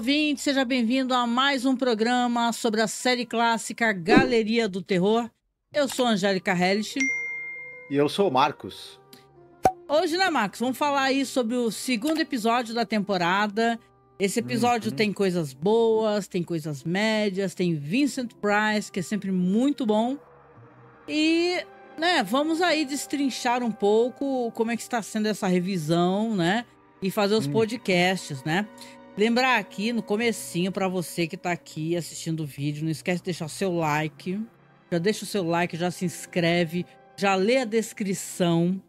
ouvinte, seja bem-vindo a mais um programa sobre a série clássica Galeria do Terror. Eu sou a Angélica Hellish. E eu sou o Marcos. Hoje, né, Marcos, vamos falar aí sobre o segundo episódio da temporada. Esse episódio tem coisas boas, tem coisas médias, tem Vincent Price, que é sempre muito bom. E, né, vamos aí destrinchar um pouco como é que está sendo essa revisão, né? E fazer os podcasts, né? Lembrar aqui no comecinho, para você que tá aqui assistindo o vídeo, não esquece de deixar o seu like. Já deixa o seu like, já se inscreve, já lê a descrição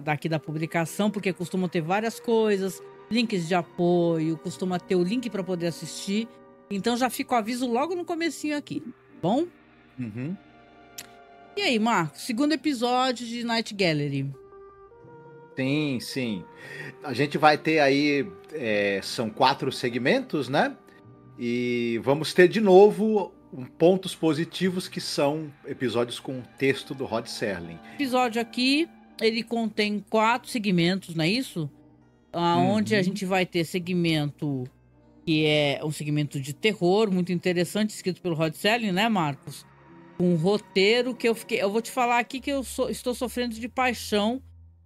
daqui da publicação, porque costuma ter várias coisas, links de apoio, costuma ter o link para poder assistir. Então já fica o aviso logo no comecinho aqui, bom? E aí, Marcos, segundo episódio de Night Gallery. Sim. A gente vai ter aí, são 4 segmentos, né? E vamos ter de novo pontos positivos, que são episódios com texto do Rod Serling. O episódio aqui, ele contém 4 segmentos, não é isso? Onde a gente vai ter segmento que é um segmento de terror, muito interessante, escrito pelo Rod Serling, né, Marcos? Um roteiro que eu vou te falar aqui que estou sofrendo de paixão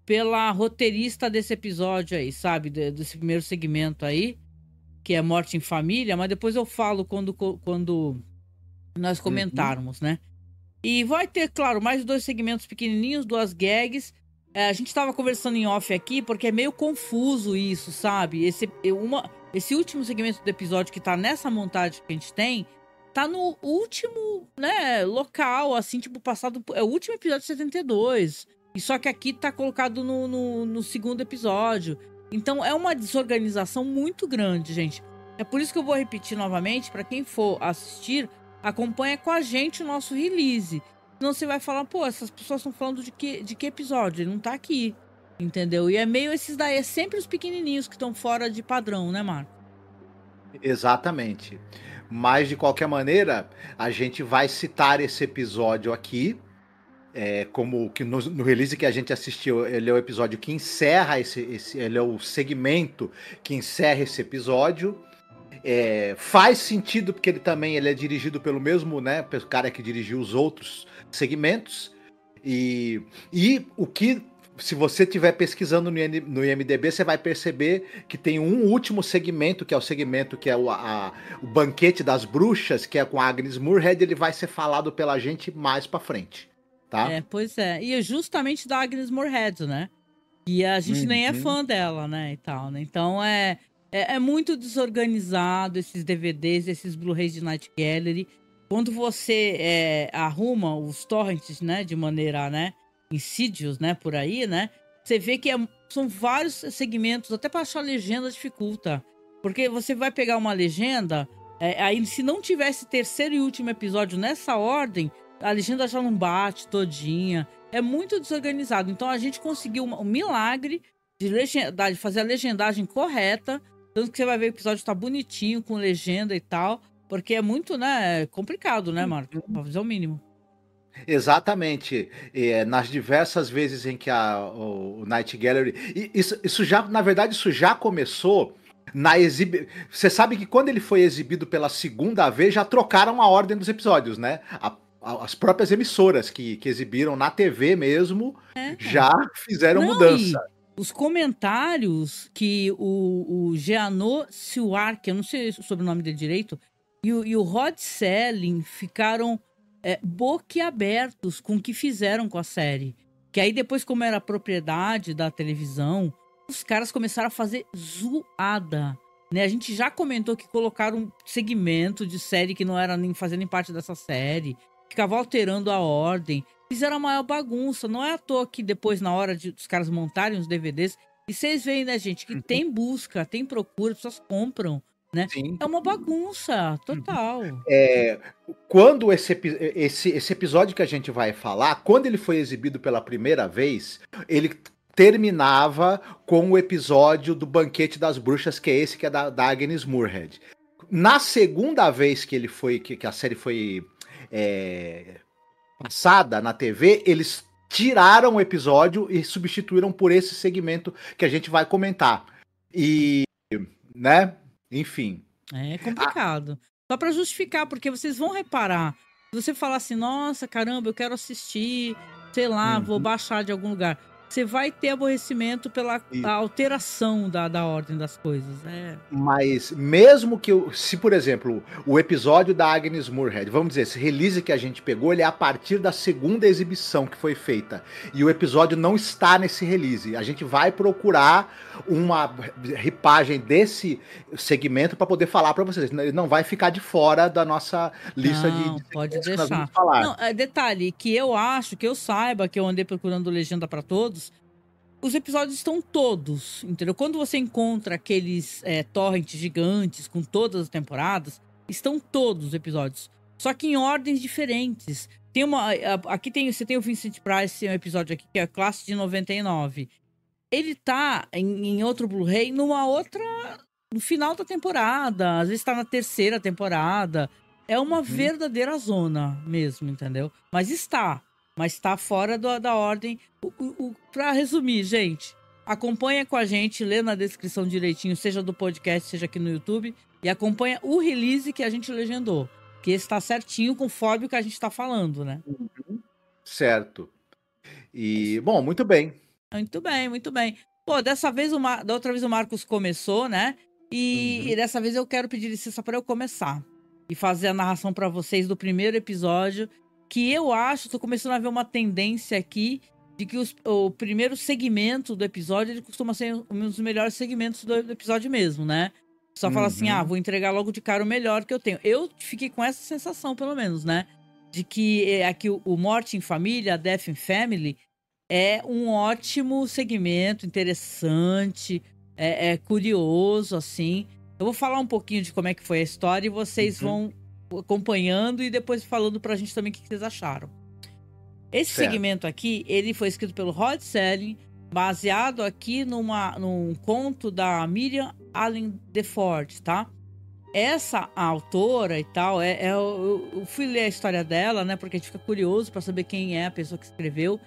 pela roteirista desse episódio aí, sabe? Desse primeiro segmento aí, que é Morte em Família, mas depois eu falo quando nós comentarmos, né? E vai ter, claro, mais 2 segmentos pequenininhos, 2 gags. A gente tava conversando em off aqui, porque é meio confuso isso, sabe? Esse último segmento do episódio que tá nessa montagem que a gente tem, tá no último, né, local, assim, tipo, passado... É o último episódio de 72. E só que aqui tá colocado no segundo episódio. Então é uma desorganização muito grande, gente. É por isso que eu vou repetir novamente, para quem for assistir, acompanha com a gente o nosso release. Senão você vai falar, pô, essas pessoas estão falando de que episódio? Ele não tá aqui, entendeu? E é meio esses daí, é sempre os pequenininhos que estão fora de padrão, né, Marco? Exatamente. Mas, de qualquer maneira, a gente vai citar esse episódio aqui, como que no release que a gente assistiu, ele é o episódio que encerra ele é o segmento que encerra esse episódio. Faz sentido, porque ele é dirigido pelo mesmo, né, cara que dirigiu os outros segmentos. E o que, se você estiver pesquisando no IMDb, você vai perceber que tem um último segmento, que é o segmento que é o Banquete das Bruxas, que é com a Agnes Moorehead. Ele vai ser falado pela gente mais pra frente, tá? Pois é. E é justamente da Agnes Moorehead, né? E a gente nem é fã dela, né, e tal, né? Então é muito desorganizado esses DVDs, esses Blu-rays de Night Gallery. Quando você arruma os torrents, né, de maneira, né, insídios, né, por aí, né, você vê que são vários segmentos, até para achar legenda dificulta. Porque você vai pegar uma legenda, aí se não tivesse terceiro e último episódio nessa ordem, a legenda já não bate todinha. É muito desorganizado. Então a gente conseguiu um milagre de fazer a legendagem correta. Tanto que você vai ver o episódio tá bonitinho, com legenda e tal. Porque é muito, né, complicado, né, Marco? Pra fazer o mínimo. Exatamente. Nas diversas vezes em que o Night Gallery... Isso já, na verdade, isso já começou na exibição. Você sabe que quando ele foi exibido pela segunda vez, já trocaram a ordem dos episódios, né? As próprias emissoras que exibiram na TV mesmo já fizeram mudança. Os comentários que o Jeannot Siwar, que eu não sei sobre o nome dele direito, e o Rod Serling ficaram boquiabertos com o que fizeram com a série. Que aí depois, como era propriedade da televisão, os caras começaram a fazer zoada. Né? A gente já comentou que colocaram um segmento de série que não era nem fazendo parte dessa série. Ficava alterando a ordem. Fizeram a maior bagunça. Não é à toa que depois, na hora dos caras montarem os DVDs... E vocês veem, né, gente, que tem busca, tem procura, as pessoas compram, né? Sim. É uma bagunça total. Quando esse episódio que a gente vai falar, quando ele foi exibido pela primeira vez, ele terminava com o episódio do Banquete das Bruxas, que é esse que é da Agnes Moorehead. Na segunda vez que a série foi passada na TV, eles tiraram o episódio e substituíram por esse segmento que a gente vai comentar. E, né? enfim. É complicado. Só para justificar, porque vocês vão reparar. Se você falar assim, nossa, caramba, eu quero assistir, sei lá, vou Uhum. baixar de algum lugar. Você vai ter aborrecimento pela a alteração da ordem das coisas. É. Mas mesmo que se, por exemplo, o episódio da Agnes Moorehead, vamos dizer, esse release que a gente pegou, ele é a partir da segunda exibição que foi feita. E o episódio não está nesse release. A gente vai procurar uma ripagem desse segmento para poder falar para vocês. Ele não vai ficar de fora da nossa lista Não, de pode segmentos que nós vamos deixar. falar. Não, detalhe, que eu acho, que eu saiba, que eu andei procurando legenda para todos, os episódios estão todos, entendeu? Quando você encontra aqueles torrents gigantes com todas as temporadas, estão todos os episódios. Só que em ordens diferentes. Tem você tem o Vincent Price, um episódio aqui que é a Classe de 99. Ele tá em outro Blu-ray no final da temporada, às vezes tá na terceira temporada. É uma verdadeira zona mesmo, entendeu? Mas tá fora da ordem. Pra resumir, gente, acompanha com a gente, lê na descrição direitinho, seja do podcast, seja aqui no YouTube, e acompanha o release que a gente legendou, que está certinho conforme o que a gente tá falando, né? Certo. E, bom, muito bem. Muito bem, muito bem. Pô, da outra vez o Marcos começou, né? E dessa vez eu quero pedir licença para eu começar e fazer a narração para vocês do primeiro episódio, que eu acho, tô começando a ver uma tendência aqui de que o primeiro segmento do episódio, ele costuma ser um dos melhores segmentos do episódio mesmo, né? Só fala assim, vou entregar logo de cara o melhor que eu tenho. Eu fiquei com essa sensação, pelo menos, né? De que aqui o Morte em Família, a Death in Family, é um ótimo segmento, interessante, é curioso, assim. Eu vou falar um pouquinho de como é que foi a história e vocês vão acompanhando e depois falando pra gente também o que vocês acharam. Esse segmento aqui, ele foi escrito pelo Rod Serling, baseado aqui num conto da Miriam Allen DeFord, tá? Essa autora e tal, eu fui ler a história dela, né? Porque a gente fica curioso para saber quem é a pessoa que escreveu.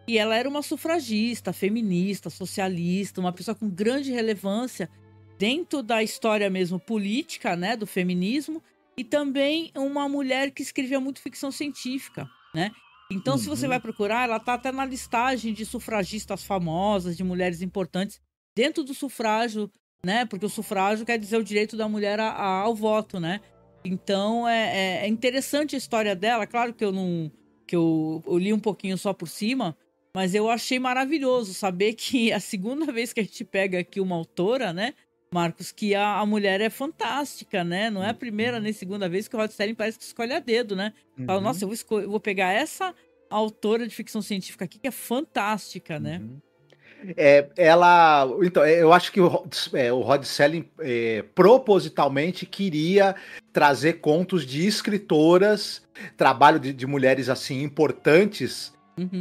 E ela era uma sufragista, feminista, socialista, uma pessoa com grande relevância dentro da história mesmo política, né? Do feminismo. E também uma mulher que escrevia muito ficção científica, né? Então, se você vai procurar, ela tá até na listagem de sufragistas famosas, de mulheres importantes, dentro do sufrágio, né? Porque o sufrágio quer dizer o direito da mulher ao voto, né? Então, é interessante a história dela. Claro que eu li um pouquinho só por cima, mas eu achei maravilhoso saber que a segunda vez que a gente pega aqui uma autora, né, Marcos, que a mulher é fantástica, né? Não é a primeira nem segunda vez que o Rod Serling parece que escolhe a dedo, né? Fala, nossa, eu vou pegar essa autora de ficção científica aqui que é fantástica, né? Então, eu acho que o Rod Serling propositalmente queria trazer contos de escritoras, trabalho de mulheres assim importantes,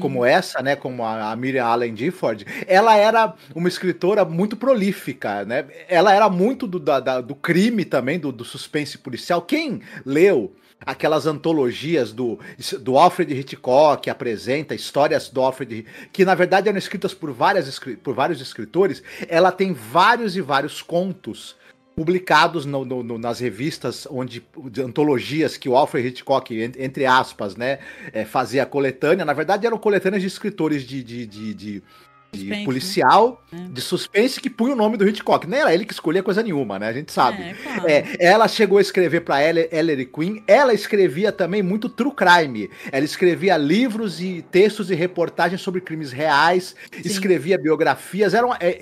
como essa, né, como a Miriam Allen Gifford. Ela era uma escritora muito prolífica, né? Ela era muito do crime também, do suspense policial. Quem leu aquelas antologias do Alfred Hitchcock, que apresenta histórias do Alfred, que na verdade eram escritas por vários escritores, ela tem vários e vários contos publicados nas revistas de antologias que o Alfred Hitchcock, entre aspas, né, fazia coletânea. Na verdade, eram coletâneas de escritores de policial, né? De suspense, que punha o nome do Hitchcock. Nem era ele que escolhia coisa nenhuma, né? A gente sabe. Claro. Ela chegou a escrever para Ellery Queen. Ela escrevia também muito true crime. Ela escrevia livros e textos e reportagens sobre crimes reais. Sim. Escrevia biografias.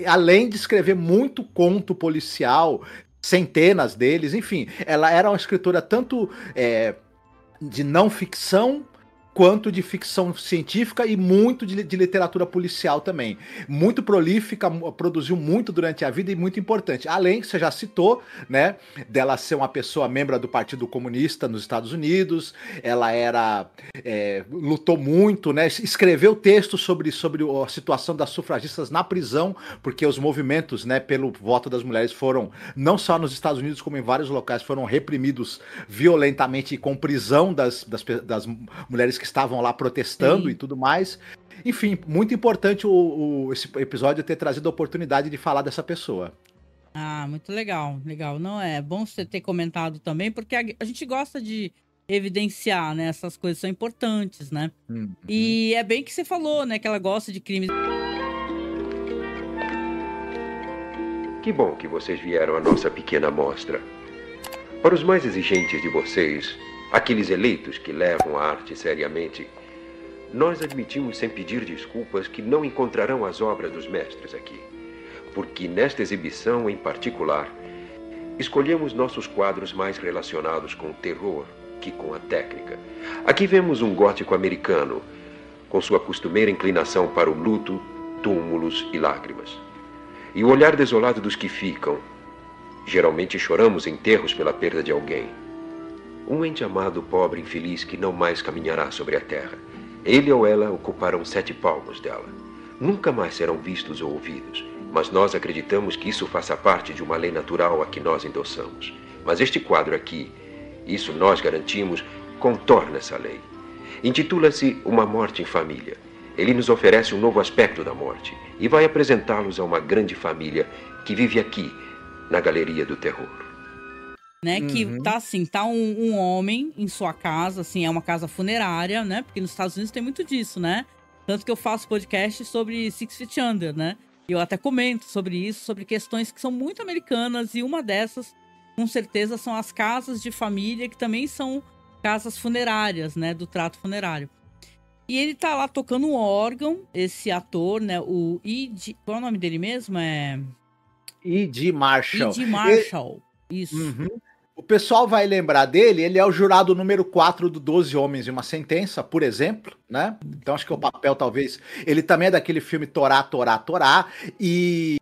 Além de escrever muito conto policial, centenas deles, enfim. Ela era uma escritora tanto de não ficção quanto de ficção científica e muito de literatura policial também. Muito prolífica, produziu muito durante a vida e muito importante. Além, que você já citou, né, dela ser uma pessoa membro do Partido Comunista nos Estados Unidos, ela lutou muito, né, escreveu textos sobre a situação das sufragistas na prisão, porque os movimentos, né, pelo voto das mulheres foram, não só nos Estados Unidos, como em vários locais, foram reprimidos violentamente e com prisão das mulheres que estavam lá protestando. Sim. E tudo mais. Enfim, muito importante esse episódio ter trazido a oportunidade de falar dessa pessoa. Ah, muito legal, legal. Não, é bom você ter comentado também, porque a gente gosta de evidenciar, né? Essas coisas são importantes, né? Uhum. E é bem que você falou, né? Que ela gosta de crimes. Que bom que vocês vieram à nossa pequena amostra. Para os mais exigentes de vocês, aqueles eleitos que levam a arte seriamente, nós admitimos sem pedir desculpas que não encontrarão as obras dos mestres aqui. Porque nesta exibição em particular, escolhemos nossos quadros mais relacionados com o terror que com a técnica. Aqui vemos um gótico americano, com sua costumeira inclinação para o luto, túmulos e lágrimas. E o olhar desolado dos que ficam. Geralmente choramos enterros pela perda de alguém. Um ente amado, pobre, infeliz, que não mais caminhará sobre a terra. Ele ou ela ocuparão 7 palmos dela. Nunca mais serão vistos ou ouvidos. Mas nós acreditamos que isso faça parte de uma lei natural a que nós endossamos. Mas este quadro aqui, isso nós garantimos, contorna essa lei. Intitula-se Uma Morte em Família. Ele nos oferece um novo aspecto da morte e vai apresentá-los a uma grande família que vive aqui, na Galeria do Terror. Né, que tá assim, tá um homem em sua casa, assim, é uma casa funerária, né? Porque nos Estados Unidos tem muito disso, né? Tanto que eu faço podcast sobre Six Feet Under, né? E eu até comento sobre isso, sobre questões que são muito americanas, e uma dessas, com certeza, são as casas de família, que também são casas funerárias, né? Do trato funerário. E ele tá lá tocando um órgão, esse ator, né? O E.D. Qual é o nome dele mesmo? É... E.D. Marshall. E.D. Marshall. Isso. Uhum. O pessoal vai lembrar dele, ele é o jurado número 4 do 12 Homens e uma Sentença, por exemplo, né? Então acho que o papel talvez... Ele também é daquele filme Torá, Torá, Torá, e...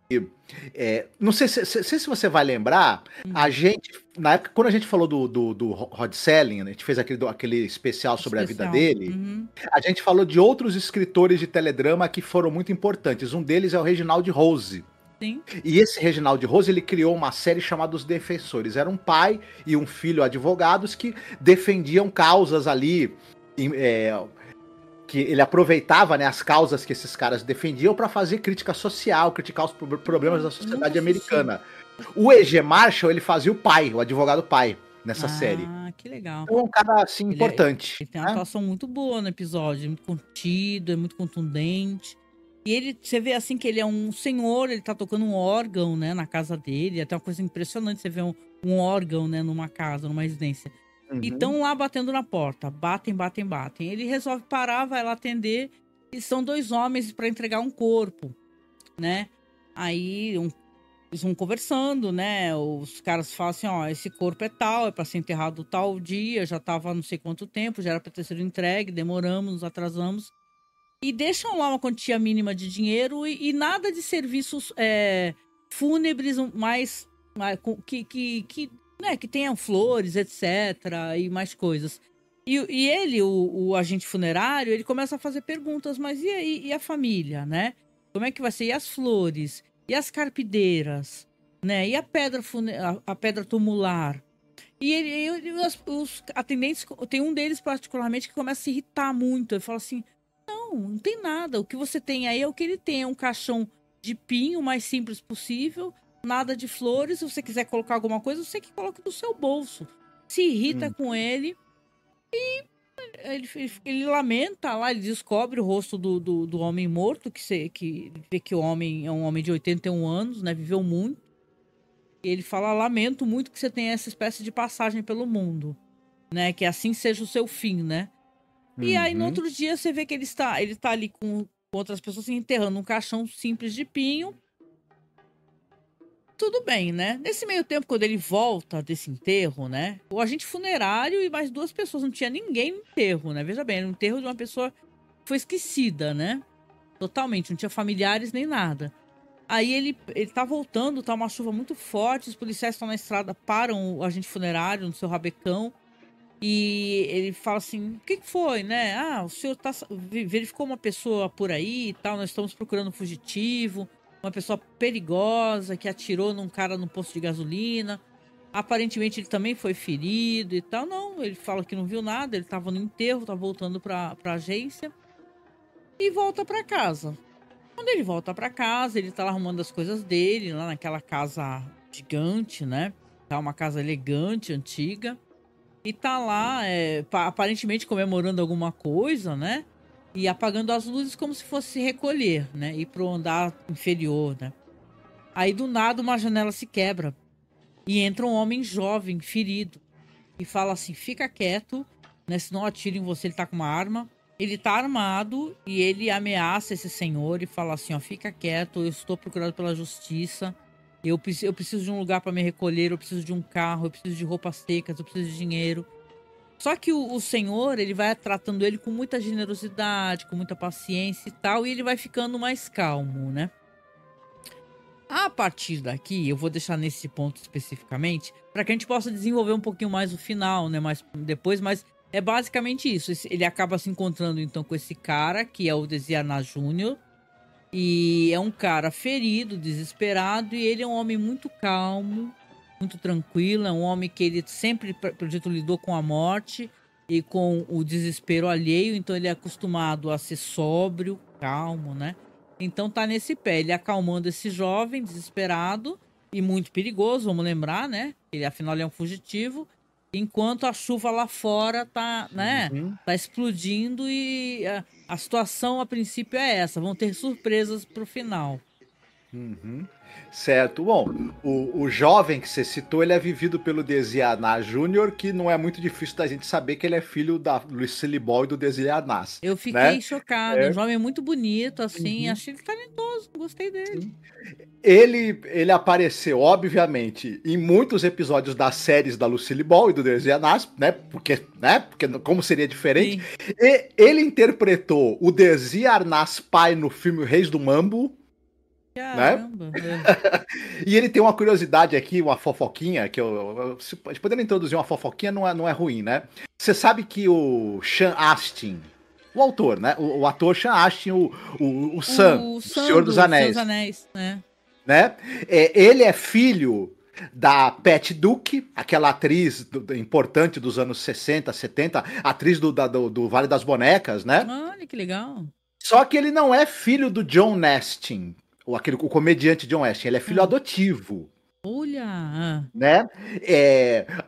não sei se você vai lembrar, a gente, na época, quando a gente falou do Rod Serling, né, a gente fez aquele especial sobre a vida dele, a gente falou de outros escritores de teledrama que foram muito importantes. Um deles é o Reginald Rose. Sim. E esse Reginald Rose, ele criou uma série chamada Os Defensores. Era um pai e um filho advogados que defendiam causas ali, que ele aproveitava, né, as causas que esses caras defendiam para fazer crítica social, criticar os problemas da sociedade americana. O E.G. Marshall, ele fazia o pai, o advogado pai, nessa série. Ah, que legal. Então é um cara, assim, importante. Ele tem uma atuação muito boa no episódio, é muito contido, é muito contundente. E ele, você vê assim que ele é um senhor, ele tá tocando um órgão, né, na casa dele. É até uma coisa impressionante você ver um órgão, né, numa casa, numa residência. E estão lá batendo na porta. Batem, batem, batem. Ele resolve parar, vai lá atender. E são 2 homens para entregar um corpo, né? Aí eles vão conversando, né? Os caras falam assim, ó, esse corpo é tal, é para ser enterrado tal dia, já tava não sei quanto tempo, já era para ter sido entregue, demoramos, nos atrasamos. E deixam lá uma quantia mínima de dinheiro e nada de serviços fúnebres mais que tenham flores, etc. e mais coisas. E ele, o agente funerário, ele começa a fazer perguntas, mas e aí, e a família, né? Como é que vai ser? E as flores? E as carpideiras? Né? E a pedra tumular? E os atendentes, tem um deles particularmente que começa a se irritar muito. Ele fala assim, não tem nada. O que você tem aí é o que ele tem. É um caixão de pinho, o mais simples possível. Nada de flores. Se você quiser colocar alguma coisa, você que coloca no seu bolso. Se irrita com ele. E ele lamenta lá. Ele descobre o rosto do homem morto. Que vê que o homem é um homem de 81 anos, né? Viveu muito. E ele fala, lamento muito que você tenha essa espécie de passagem pelo mundo. Né? Que assim seja o seu fim, né? E aí, no outro dia, você vê que ele tá ali com outras pessoas se enterrando um caixão simples de pinho. Tudo bem, né? Nesse meio tempo, quando ele volta desse enterro, né? O agente funerário e mais 2 pessoas. Não tinha ninguém no enterro, né? Veja bem, era um enterro de uma pessoa que foi esquecida, né? Totalmente. Não tinha familiares nem nada. Aí ele tá voltando, tá uma chuva muito forte. Os policiais estão na estrada, param o agente funerário no seu rabecão. E ele fala assim, o que foi, né? Ah, o senhor verificou uma pessoa por aí e tal, nós estamos procurando um fugitivo, uma pessoa perigosa que atirou num cara no posto de gasolina. Aparentemente ele também foi ferido e tal. Não, ele fala que não viu nada, ele estava no enterro, tá voltando pra agência e volta pra casa. Quando ele volta pra casa, ele tá lá arrumando as coisas dele, lá naquela casa gigante, né? Tá uma casa elegante, antiga. E tá lá, aparentemente comemorando alguma coisa, né? E apagando as luzes como se fosse se recolher, né? Ir pro andar inferior, né? Aí do nada uma janela se quebra. E entra um homem jovem, ferido. E fala assim, fica quieto, né? Senão atira em você, ele tá com uma arma. Ele tá armado e ele ameaça esse senhor e fala assim, ó, fica quieto, eu estou procurado pela justiça. Eu preciso de um lugar para me recolher, eu preciso de um carro, eu preciso de roupas secas, eu preciso de dinheiro. Só que o senhor, ele vai tratando ele com muita generosidade, com muita paciência e tal, e ele vai ficando mais calmo, né? A partir daqui, eu vou deixar nesse ponto especificamente, para que a gente possa desenvolver um pouquinho mais o final, né? Mais depois, mas é basicamente isso. Ele acaba se encontrando então com esse cara, que é o Desiarna Júnior, e é um cara ferido, desesperado, e ele é um homem muito calmo, muito tranquilo, é um homem que ele sempre, pelo jeito, lidou com a morte e com o desespero alheio, então ele é acostumado a ser sóbrio, calmo, né? Então tá nesse pé, ele acalmando esse jovem desesperado e muito perigoso, vamos lembrar, né? Ele afinal ele é um fugitivo, enquanto a chuva lá fora tá, né? Tá explodindo e a situação a princípio é essa, vão ter surpresas pro final. Certo. Bom, o jovem que você citou, ele é vivido pelo Desiarna Júnior, que não é muito difícil da gente saber que ele é filho da Lucille Ball e do Desiarna. Eu fiquei chocada, é um jovem muito bonito, assim, achei ele talentoso, gostei dele. Ele apareceu, obviamente, em muitos episódios das séries da Lucille Ball e do Desiarna, né? Porque como seria diferente? Sim. E ele interpretou o Desiarna pai no filme Reis do Mambo. Caramba, né? E ele tem uma curiosidade aqui, uma fofoquinha, que se podendo introduzir uma fofoquinha não é ruim, né? Você sabe que o Sean Astin, o autor, né? O ator Sean Astin, o Sam, o Senhor dos Anéis. Senhor dos Anéis, né? Ele é filho da Pat Duke, aquela atriz importante dos anos 60, 70, atriz do Vale das Bonecas, né? Olha que legal. Só que ele não é filho do John Astin, o comediante John Astin, ele é filho adotivo. Olha! Né?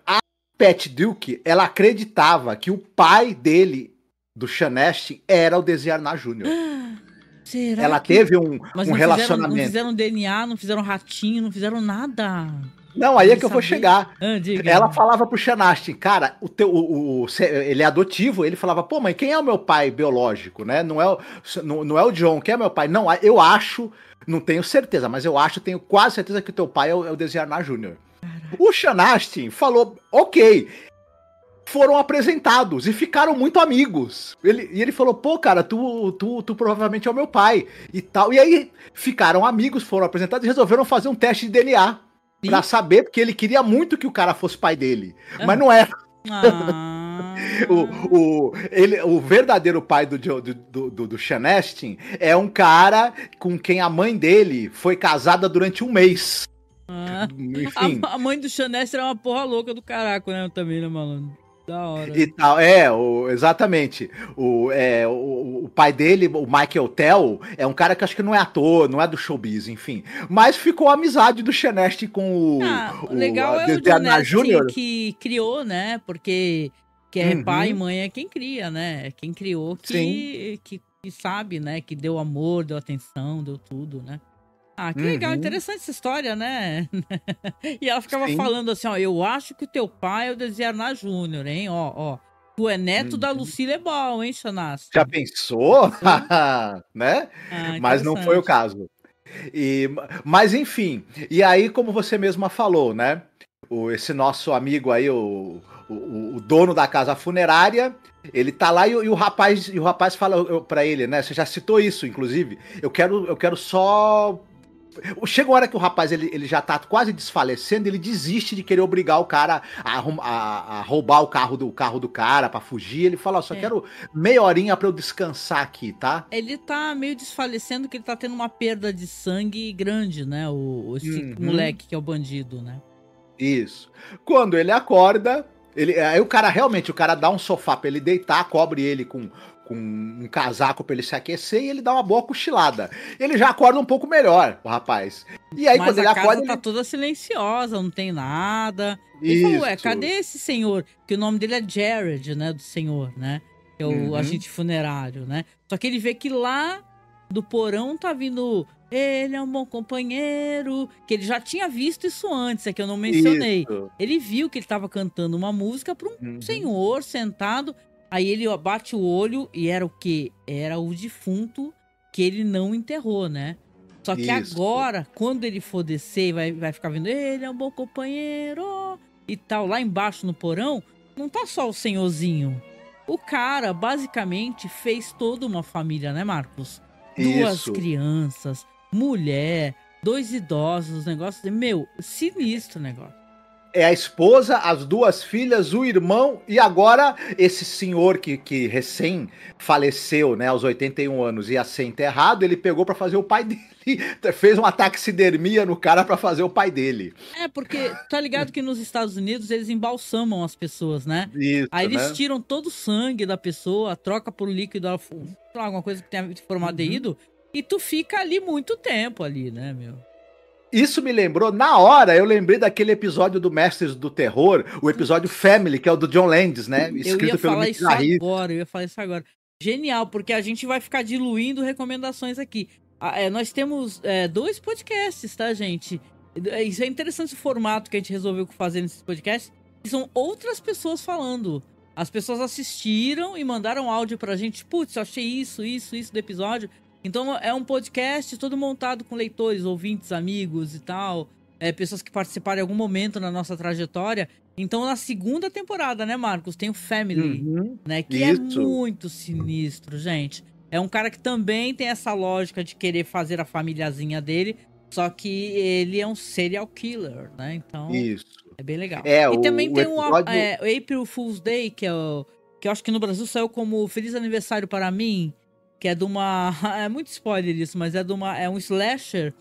A Pat Duke, ela acreditava que o pai dele, do Sean Astin, era o Desiarna Júnior. Será ela teve um relacionamento. Não fizeram DNA, não fizeram ratinho, não fizeram nada. Não, aí é que eu vou chegar. Diga. Ela falava pro Sean Astin, cara, ele é adotivo, ele falava, pô, mãe, quem é o meu pai biológico, né? Não é o John, quem é meu pai? Não, eu acho, não tenho certeza, mas tenho quase certeza que o teu pai é o Desiarna Júnior. O Sean Astin falou, ok, foram apresentados e ficaram muito amigos. Ele falou, pô, cara, tu provavelmente é o meu pai e tal. E aí ficaram amigos, foram apresentados e resolveram fazer um teste de DNA. Sim. Pra saber, porque ele queria muito que o cara fosse pai dele. Mas não era. O verdadeiro pai do Sean Astin é um cara com quem a mãe dele foi casada durante um mês. Enfim. A mãe do Sean Astin era uma porra louca do caraco, né? Também, né, malandro? Da hora. E tal, exatamente. O pai dele, o Michael Tell, é um cara que acho que não é ator, não é do showbiz, enfim. Mas ficou a amizade do Sean Astin com o legal é o John Astin que criou, né? Porque pai e mãe é quem cria, né? É quem criou que sabe, né? Que deu amor, deu atenção, deu tudo, né? Ah, que legal, interessante essa história, né? E ela ficava falando assim, ó, eu acho que o teu pai é o Desiarna Júnior, hein? Ó, tu é neto da Lucille Ball, hein, Xanassi? Já pensou? Né? Mas não foi o caso. Mas enfim, e aí, como você mesma falou, né? Esse nosso amigo aí, o dono da casa funerária, ele tá lá e o rapaz fala pra ele, né? Você já citou isso, inclusive. Eu quero só... Chega uma hora que o rapaz ele já tá quase desfalecendo, ele desiste de querer obrigar o cara a roubar o carro do cara pra fugir. Ele fala, só quero meia horinha pra eu descansar aqui, tá? Ele tá meio desfalecendo, que ele tá tendo uma perda de sangue grande, né? Esse moleque que é o bandido, né? Isso. Quando ele acorda, aí o cara dá um sofá pra ele deitar, cobre ele com um casaco pra ele se aquecer e ele dá uma boa cochilada. Ele já acorda um pouco melhor, o rapaz. E aí, Mas quando ele a acorda, casa tá ele... toda silenciosa, não tem nada. Ele falou, cadê esse senhor? Que o nome dele é Jared, né, do senhor, né? Que é o agente funerário, né? Só que ele vê que lá do porão tá vindo... Ele é um bom companheiro. Que ele já tinha visto isso antes, é que eu não mencionei. Isso. Ele viu que ele tava cantando uma música pra um senhor sentado. Aí ele bate o olho e era o quê? Era o defunto que ele não enterrou, né? Só que agora, quando ele for descer, vai ficar vendo, ele é um bom companheiro e tal. Lá embaixo no porão, não tá só o senhorzinho. O cara, basicamente, fez toda uma família, né, Marcos? Duas crianças, mulher, 2 idosos, negócio de... Meu, sinistro o negócio. É a esposa, as 2 filhas, o irmão e agora esse senhor que recém faleceu, né, aos 81 anos, ia ser enterrado, ele pegou pra fazer o pai dele, fez uma taxidermia no cara pra fazer o pai dele. É, porque tá ligado que nos Estados Unidos eles embalsamam as pessoas, né? Isso, aí eles né? tiram todo o sangue da pessoa, troca por líquido, alguma coisa que tenha formaldeído, e tu fica ali muito tempo ali, né, meu? Isso me lembrou, na hora, eu lembrei daquele episódio do Mestres do Terror, o episódio Family, que é o do John Landis, né? Escrito pelo Mick Garris. Eu ia falar isso agora. Genial, porque a gente vai ficar diluindo recomendações aqui. Nós temos 2 podcasts, tá, gente? Isso é interessante o formato que a gente resolveu fazer nesses podcasts, que são outras pessoas falando. As pessoas assistiram e mandaram áudio pra gente. Putz, eu achei isso do episódio. Então é um podcast todo montado com leitores, ouvintes, amigos e tal. Pessoas que participaram em algum momento na nossa trajetória. Então na segunda temporada, né, Marcos? Tem o Family, né? Que é muito sinistro, gente. É um cara que também tem essa lógica de querer fazer a famíliazinha dele. Só que ele é um serial killer, né? Então é bem legal. E também tem o April Fool's Day, que eu acho que no Brasil saiu como Feliz Aniversário para Mim. Que é de uma... É muito spoiler isso, mas é um slasher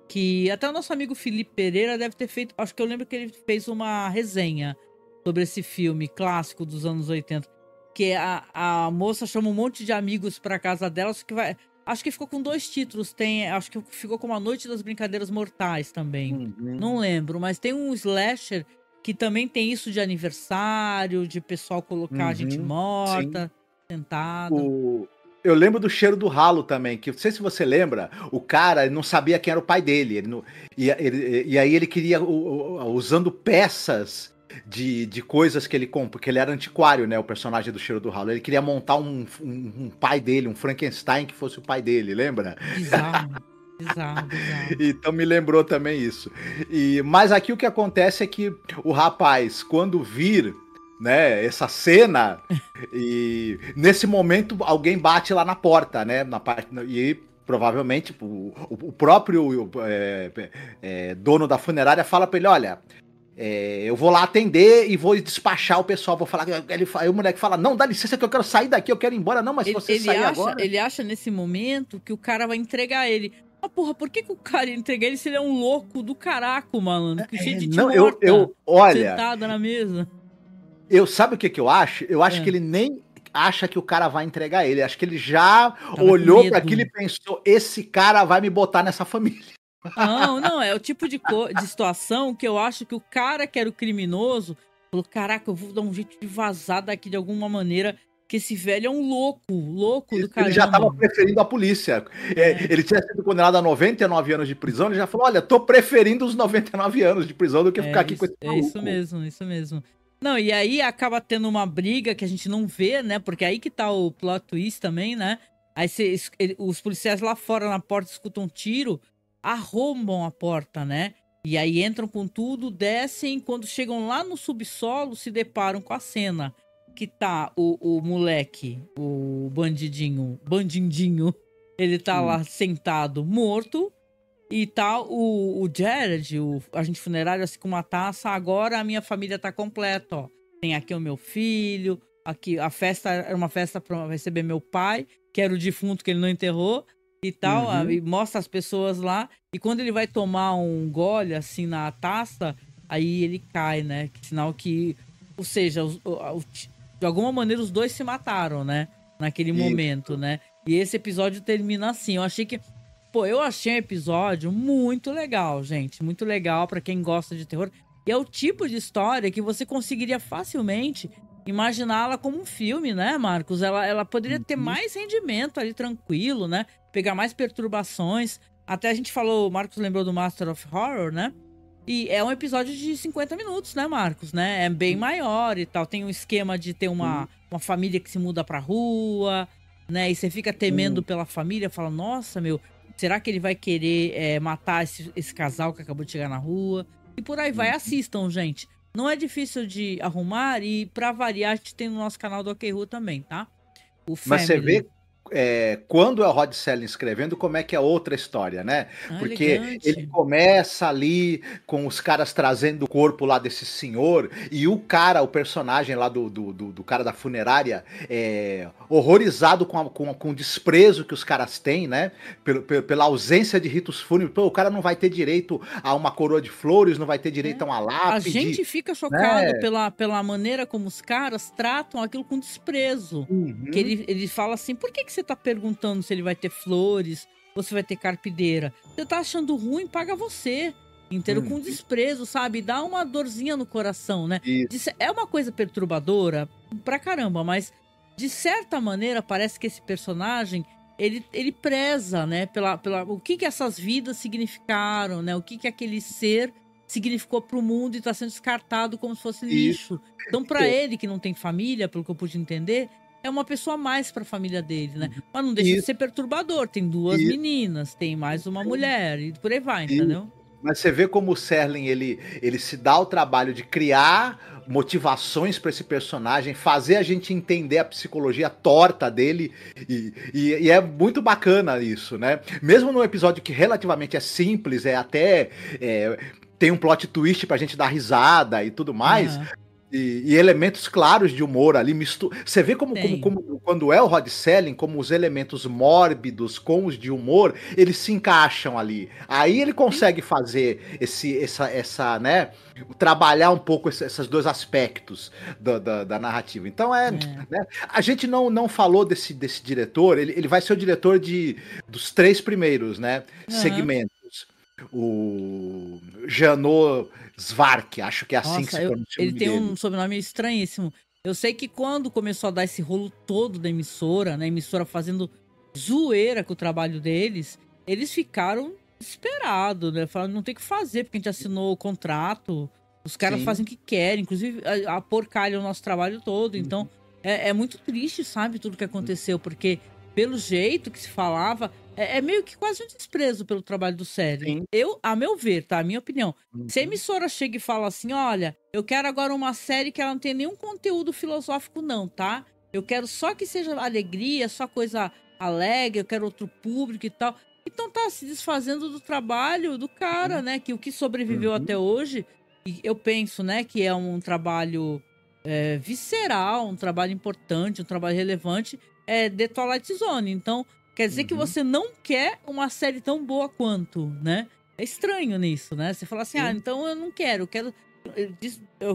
que até o nosso amigo Felipe Pereira deve ter feito... Acho que eu lembro que ele fez uma resenha sobre esse filme clássico dos anos 80. Que a moça chama um monte de amigos pra casa dela, só que vai... Acho que ficou com 2 títulos. Acho que ficou com A Noite das Brincadeiras Mortais também. Não lembro, mas tem um slasher que também tem isso de aniversário, de pessoal colocar a gente morta, sentada. Eu lembro do Cheiro do Ralo também, que não sei se você lembra, o cara não sabia quem era o pai dele. E aí ele queria, usando peças de coisas que ele compra, porque ele era antiquário, né, o personagem do Cheiro do Ralo. Ele queria montar um pai dele, um Frankenstein que fosse o pai dele, lembra? Bizarro. Então me lembrou também isso. Mas aqui o que acontece é que o rapaz, quando vir... né, essa cena, e nesse momento alguém bate lá na porta, né, e provavelmente o próprio dono da funerária fala pra ele, olha, eu vou lá atender e vou despachar o pessoal, vou falar, aí o moleque fala, não, dá licença que eu quero sair daqui, eu quero ir embora, não, mas se você sair agora... Ele acha nesse momento que o cara vai entregar ele. Ah, porra, por que o cara ia entregar ele se ele é um louco do caraco, malandro, que cheio de olha, sentada na mesa? Sabe o que eu acho? Eu acho que ele nem acha que o cara vai entregar ele. Acho que ele já olhou para aquilo e pensou, esse cara vai me botar nessa família. Não, é o tipo de situação que eu acho que o cara que era o criminoso falou, caraca, eu vou dar um jeito de vazar daqui de alguma maneira, que esse velho é um louco do caramba. Ele já tava preferindo a polícia. Ele tinha sido condenado a 99 anos de prisão, ele já falou, olha, tô preferindo os 99 anos de prisão do que ficar aqui com esse maluco. Isso mesmo. Não, e aí acaba tendo uma briga que a gente não vê, né? Porque aí que tá o plot twist também, né? Aí os policiais lá fora na porta escutam um tiro, arrombam a porta, né? E aí entram com tudo, descem, quando chegam lá no subsolo, se deparam com a cena. Que tá o moleque, o bandidinho, ele tá lá sentado, morto. E tá o Jared, o agente funerário, assim, com uma taça. Agora a minha família tá completa, ó. Tem aqui o meu filho. Aqui a festa era uma festa pra receber meu pai, que era o defunto que ele não enterrou. E tal. E mostra as pessoas lá. E quando ele vai tomar um gole, assim, na taça, aí ele cai, né? Sinal que... Ou seja, de alguma maneira os 2 se mataram, né? Naquele momento, né? E esse episódio termina assim. Eu achei que... Pô, eu achei um episódio muito legal, gente. Muito legal pra quem gosta de terror. E é o tipo de história que você conseguiria facilmente imaginá-la como um filme, né, Marcos? Ela poderia ter mais rendimento ali, tranquilo, né? Pegar mais perturbações. Até a gente falou, o Marcos lembrou do Master of Horror, né? E é um episódio de 50 minutos, né, Marcos? Né? É bem maior e tal. Tem um esquema de ter uma família que se muda pra rua, né? E você fica temendo pela família, fala, nossa, meu, será que ele vai querer matar esse casal que acabou de chegar na rua? E por aí vai. Assistam, gente. Não é difícil de arrumar e pra variar, a gente tem no nosso canal do OK Who também, tá? O Mas você Family. vê quando é o Rod Serling escrevendo, como é que é outra história, né? Porque Elegante. ele começa ali com os caras trazendo o corpo lá desse senhor, e o cara, o personagem lá do cara da funerária, horrorizado com o desprezo que os caras têm, né? Pela ausência de ritos fúnebres. Pô, o cara não vai ter direito a uma coroa de flores, não vai ter direito a uma lápide. A gente fica chocado né? pela maneira como os caras tratam aquilo com desprezo. Uhum. Que ele fala assim, por que você tá perguntando se ele vai ter flores ou se vai ter carpideira? Você tá achando ruim, paga você. Inteiro com desprezo, sabe? Dá uma dorzinha no coração, né? Isso. É uma coisa perturbadora pra caramba, mas de certa maneira parece que esse personagem ele preza, né? Pela o que essas vidas significaram, né? O que aquele ser significou pro mundo e tá sendo descartado como se fosse lixo. Então, pra ele que não tem família, pelo que eu pude entender, é uma pessoa a mais pra família dele, né? Mas não deixa de ser perturbador. Tem duas meninas, tem mais uma mulher e por aí vai, entendeu? Mas você vê como o Serling, ele se dá o trabalho de criar motivações para esse personagem, fazer a gente entender a psicologia torta dele, e é muito bacana isso, né? Mesmo num episódio que relativamente é simples, tem um plot twist pra gente dar risada e tudo mais, e elementos claros de humor ali. Você vê como quando é o Rod Serling, como os elementos mórbidos com os de humor, eles se encaixam ali. Aí ele consegue fazer né? Trabalhar um pouco esses dois aspectos da narrativa. Então né? A gente não falou desse diretor, ele vai ser o diretor dos 3 primeiros, né? Segmentos. O Janot Svark, acho que é assim que se pronuncia o ele nome tem dele. um sobrenome estranhíssimo. Eu sei que quando começou a dar esse rolo todo da emissora, né? A emissora fazendo zoeira com o trabalho deles, eles ficaram desesperados, né? Falaram, não tem o que fazer, porque a gente assinou o contrato. Os caras fazem o que querem, inclusive a porcalha o nosso trabalho todo. Então, é muito triste, sabe, tudo que aconteceu, porque pelo jeito que se falava, é meio que quase um desprezo pelo trabalho do Serling. A meu ver, tá? A minha opinião. Se a emissora chega e fala assim, olha, eu quero agora uma série que ela não tem nenhum conteúdo filosófico não, tá? Eu quero só que seja alegria, só coisa alegre, eu quero outro público e tal. Então tá se desfazendo do trabalho do cara, né? Que o que sobreviveu até hoje, e eu penso, né, que é um trabalho visceral, um trabalho importante, um trabalho relevante, The Twilight Zone. Então, quer dizer que você não quer uma série tão boa quanto, né? É estranho nisso, né? Você fala assim, então eu não quero, eu quero...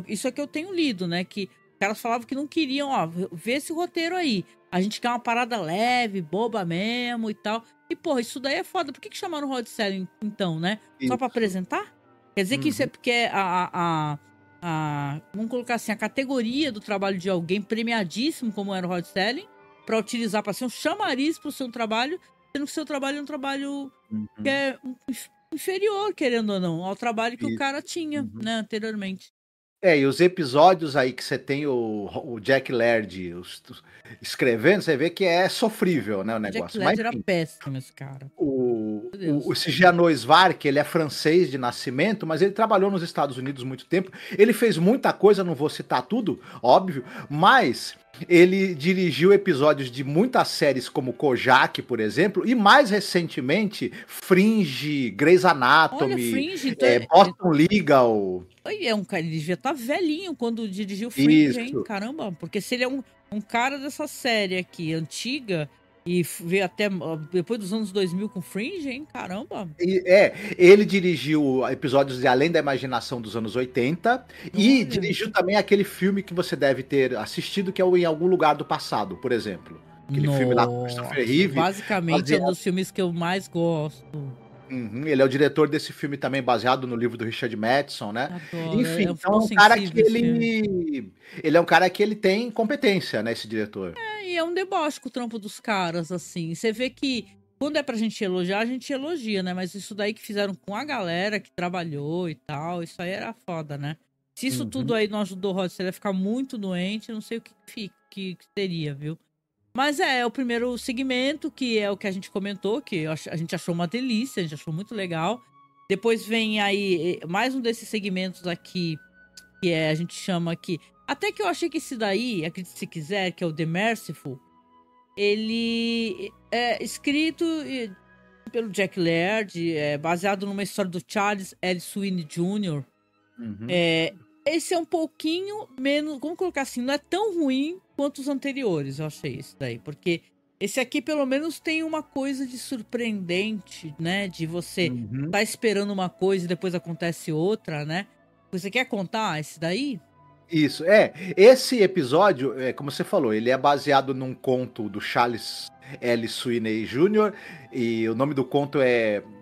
Isso é que eu tenho lido, né? Que os caras falavam que não queriam, vê esse roteiro aí. A gente quer uma parada leve, boba mesmo e tal. E, porra, isso daí é foda. Por que chamaram o Rod Serling, então, né? Só pra apresentar? Quer dizer que isso é porque vamos colocar assim, a categoria do trabalho de alguém premiadíssimo, como era o Rod Serling, para utilizar para ser um chamariz para o seu trabalho, sendo que o seu trabalho é um trabalho que é inferior, querendo ou não, ao trabalho que o cara tinha, né, anteriormente. E os episódios aí que você tem o Jack Laird escrevendo, você vê que é sofrível, né, o negócio. Jack Laird era péssimo, esse cara. Esse Janot Svark, ele é francês de nascimento, mas ele trabalhou nos Estados Unidos muito tempo. Ele fez muita coisa, não vou citar tudo, óbvio, mas ele dirigiu episódios de muitas séries como Kojak, por exemplo, e mais recentemente Fringe, Grey's Anatomy, Olha, Fringe, então Boston Legal. Ele devia estar velhinho quando dirigiu Fringe, hein? Isso. Caramba, porque se ele é um cara dessa série aqui, antiga, e veio até depois dos anos 2000 com Fringe, hein? Caramba. Ele dirigiu episódios de Além da Imaginação dos anos 80 e dirigiu também aquele filme que você deve ter assistido, que é o Em Algum Lugar do Passado, por exemplo. aquele filme lá com Christopher Reeve. Basicamente é um dos filmes que eu mais gosto. Ele é o diretor desse filme também, baseado no livro do Richard Matheson, né? Adoro. Enfim, então é um cara que ele é um cara que ele tem competência, né, esse diretor. E é um deboche com o trampo dos caras, assim. Você vê que quando é pra gente elogiar, a gente elogia, né? Mas isso daí que fizeram com a galera que trabalhou e tal, isso aí era foda, né? Se isso tudo aí não ajudou o Rod Serling a ficar muito doente, eu não sei o que seria, viu? Mas é o primeiro segmento, que é o que a gente comentou, que a gente achou uma delícia, a gente achou muito legal. Depois vem aí mais um desses segmentos aqui, que a gente chama aqui... Até que eu achei que esse daí, acredite se quiser, que é o The Merciful, ele é escrito pelo Jack Laird, baseado numa história do Charles L. Sweeney Jr. Esse é um pouquinho menos, vamos colocar assim, não é tão ruim quanto os anteriores, eu achei esse daí. Porque esse aqui, pelo menos, tem uma coisa de surpreendente, né? De você tá esperando uma coisa e depois acontece outra, né? Você quer contar esse daí? Isso, esse episódio, como você falou, ele é baseado num conto do Charles L. Sweeney Jr. e o nome do conto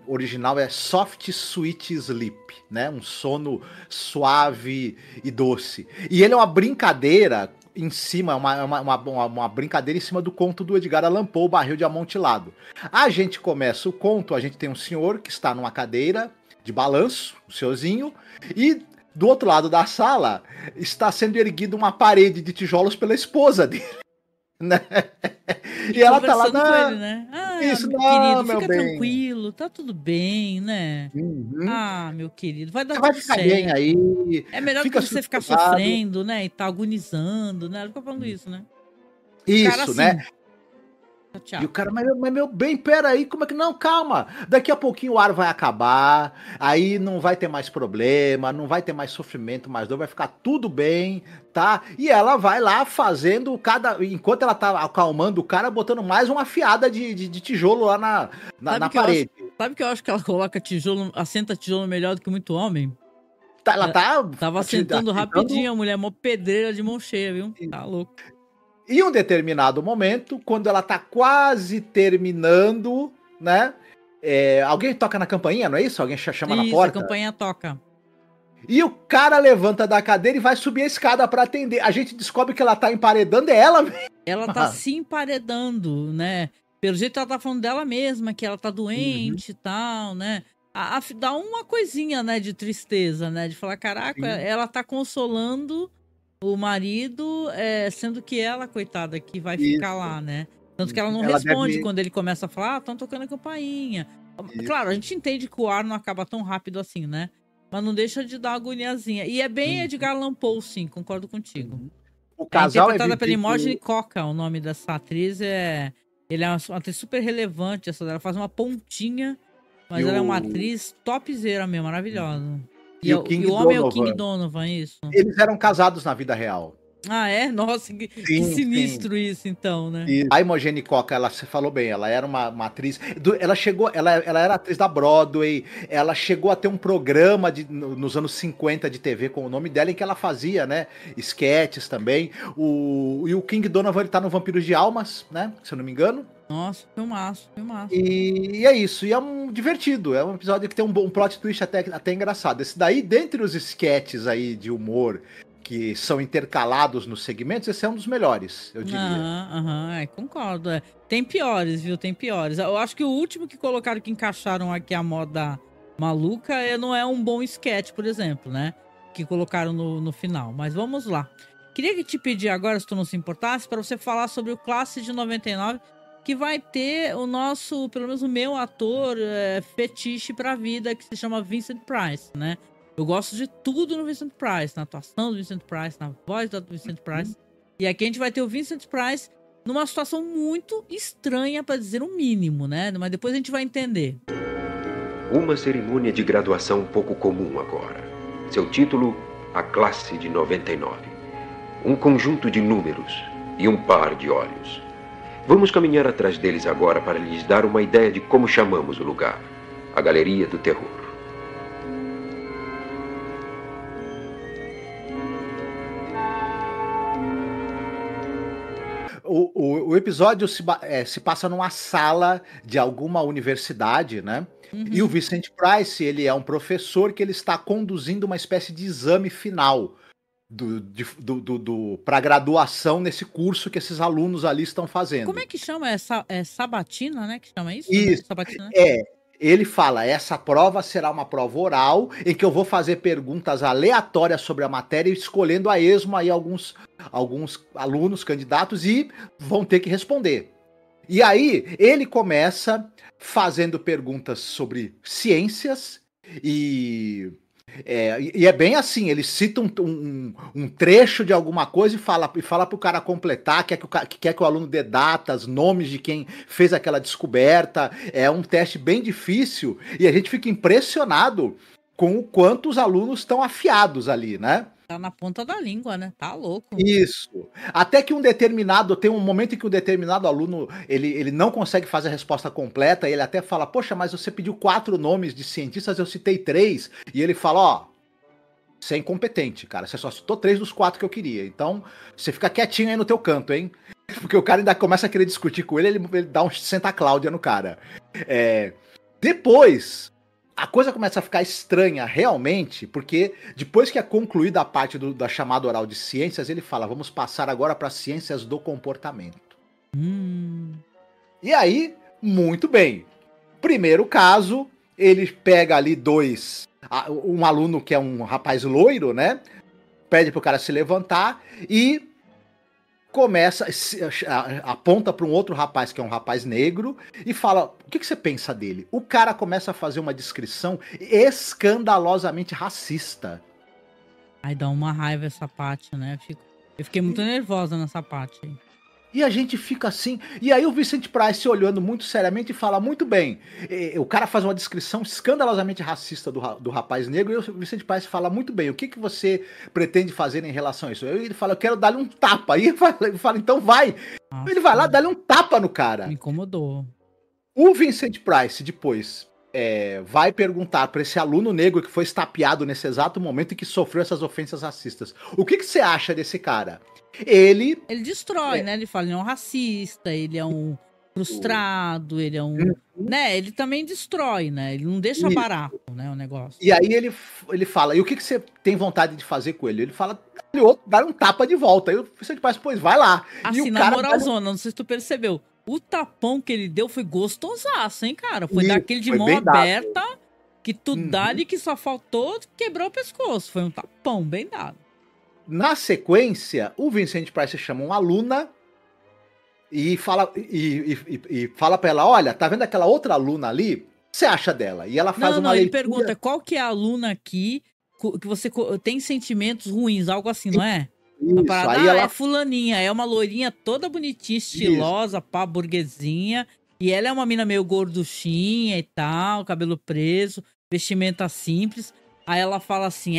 original é Soft Sweet Sleep, né? Um sono suave e doce. E ele é uma brincadeira em cima, uma brincadeira em cima do conto do Edgar Allan Poe, Barril de Amontilado. A gente começa o conto, a gente tem um senhor que está numa cadeira de balanço, o senhorzinho, e do outro lado da sala está sendo erguida uma parede de tijolos pela esposa dele, né? E ela tá lá com ele, né? Isso, meu querido, fica tranquilo, tá tudo bem, né? Meu querido, vai dar tudo ficar certo. bem aí. É melhor do que você ficar sofrendo, né? E tá agonizando, né? Ela fica falando isso, né? Isso, cara, assim, né? Tchau. E o cara, mas meu bem, peraí, como é que... Não, calma, daqui a pouquinho o ar vai acabar, aí não vai ter mais problema, não vai ter mais sofrimento, mais dor, vai ficar tudo bem, tá? E ela vai lá fazendo enquanto ela tá acalmando o cara, botando mais uma fiada de tijolo lá na parede. Sabe que eu acho que ela coloca tijolo, assenta tijolo melhor do que muito homem? Ela tava assentando rapidinho, a mulher, mó pedreira de mão cheia, viu? Tá louco. Em um determinado momento, quando ela tá quase terminando, né? Alguém toca na campainha, não é isso? Alguém chama na porta? A campainha toca. E o cara levanta da cadeira e vai subir a escada pra atender. A gente descobre que ela tá emparedando ela mesma. Ela tá se emparedando, né? Pelo jeito ela tá falando dela mesma, que ela tá doente e tal, né? Dá uma coisinha, né, de tristeza, né? De falar, caraca, ela tá consolando o marido, sendo que ela, coitada, que vai ficar lá, né? Tanto que ela não responde quando ele começa a falar, estão tocando a campainha. Claro, a gente entende que o ar não acaba tão rápido assim, né? Mas não deixa de dar uma agoniazinha. E é bem Edgar Allan Poe, sim, concordo contigo. O casal interpretada pela Imogen Coca, o nome dessa atriz. Ele é uma atriz super relevante, ela faz uma pontinha, mas ela é uma atriz topzera mesmo, maravilhosa. E o homem é o King Donovan, isso? Eles eram casados na vida real. Ah, é? Nossa, que sinistro isso, então, né? A Imogen Coca, você falou bem, ela era uma atriz... Ela era atriz da Broadway, ela chegou a ter um programa nos anos 50 de TV com o nome dela, em que ela fazia, né, esquetes também. E o King Donovan, ele tá no Vampiros de Almas, né, se eu não me engano. Nossa, filmaço. E é isso, e é divertido, é um episódio que tem um plot twist até engraçado. Esse daí, dentre os esquetes aí de humor que são intercalados nos segmentos, esse é um dos melhores, eu diria. Concordo. Tem piores, viu? Tem piores. Eu acho que o último que colocaram, que encaixaram aqui a moda maluca, não é um bom sketch, por exemplo, né? Que colocaram no final. Mas vamos lá. Queria te pedir agora, se tu não se importasse, para você falar sobre o Classe de 99, que vai ter o nosso, pelo menos o meu ator fetiche pra vida, que se chama Vincent Price, né? Eu gosto de tudo no Vincent Price, na atuação do Vincent Price, na voz do Vincent Price. E aqui a gente vai ter o Vincent Price numa situação muito estranha, para dizer o mínimo, né? Mas depois a gente vai entender. Uma cerimônia de graduação pouco comum agora. Seu título, a Classe de 99. Um conjunto de números e um par de olhos. Vamos caminhar atrás deles agora para lhes dar uma ideia de como chamamos o lugar. A Galeria do Terror. o episódio se passa numa sala de alguma universidade, né? E o Vincent Price, ele é um professor que ele está conduzindo uma espécie de exame final para graduação nesse curso que esses alunos ali estão fazendo. Como é que chama? É sabatina, né? Que chama isso? Isso. Né? Sabatina. Ele fala, essa prova será uma prova oral, em que eu vou fazer perguntas aleatórias sobre a matéria, escolhendo a esmo aí alguns alunos, candidatos, e vão ter que responder. E aí, ele começa fazendo perguntas sobre ciências, e é bem assim, ele cita um trecho de alguma coisa e fala pro cara completar, quer que o aluno dê datas, nomes de quem fez aquela descoberta. É um teste bem difícil e a gente fica impressionado com o quanto os alunos estão afiados ali, né? Tá na ponta da língua, né? Tá louco. Isso. Até que tem um momento em que um determinado aluno, ele não consegue fazer a resposta completa, e ele até fala, poxa, mas você pediu 4 nomes de cientistas, eu citei 3, e ele fala, ó, você é incompetente, cara, você só citou 3 dos 4 que eu queria, então você fica quietinho aí no teu canto, hein? Porque o cara ainda começa a querer discutir com ele dá um Santa Cláudia no cara. Depois, a coisa começa a ficar estranha realmente, porque depois que é concluída a parte da chamada oral de ciências, ele fala, vamos passar agora para ciências do comportamento. E aí, muito bem. Primeiro caso, ele pega ali um aluno que é um rapaz loiro, né? Pede pro cara se levantar e aponta para um outro rapaz que é um rapaz negro e fala, o que você pensa dele? O cara começa a fazer uma descrição escandalosamente racista. Aí dá uma raiva essa parte, né? Eu fiquei muito nervosa nessa parte aí. E a gente fica assim, e aí o Vincent Price olhando muito seriamente e fala, muito bem, o cara faz uma descrição escandalosamente racista do rapaz negro, e o Vincent Price fala, muito bem, o que você pretende fazer em relação a isso? Ele fala, eu quero dar-lhe um tapa, aí ele fala, então vai. Nossa, ele vai lá, dá-lhe um tapa no cara. Me incomodou. O Vincent Price, depois, vai perguntar para esse aluno negro que foi estapeado nesse exato momento e que sofreu essas ofensas racistas, o que você acha desse cara? Ele destrói, né? Ele fala, ele é um racista, ele é um frustrado, ele é um... né? Ele também destrói, né? Ele não deixa barato, né, o negócio. E aí ele fala, e o que você tem vontade de fazer com ele? Ele fala, dá um tapa de volta. Aí você faz, pois, vai lá. Assim, e o na cara moralzona, não sei se tu percebeu, o tapão que ele deu foi gostosaço, hein, cara? Foi daquele de mão aberta, que tu dá-lhe que só faltou quebrar o pescoço. Foi um tapão bem dado. Na sequência, o Vincent Price chama uma aluna e fala pra ela, olha, tá vendo aquela outra aluna ali? O que você acha dela? E ela faz uma leitura... Ele pergunta, qual que é a aluna aqui que você tem sentimentos ruins, algo assim, não é? Isso, aí ela... é fulaninha, é uma loirinha toda bonitinha, estilosa, pá, burguesinha, e ela é uma mina meio gorduchinha e tal, cabelo preso, vestimenta simples. Aí ela fala assim,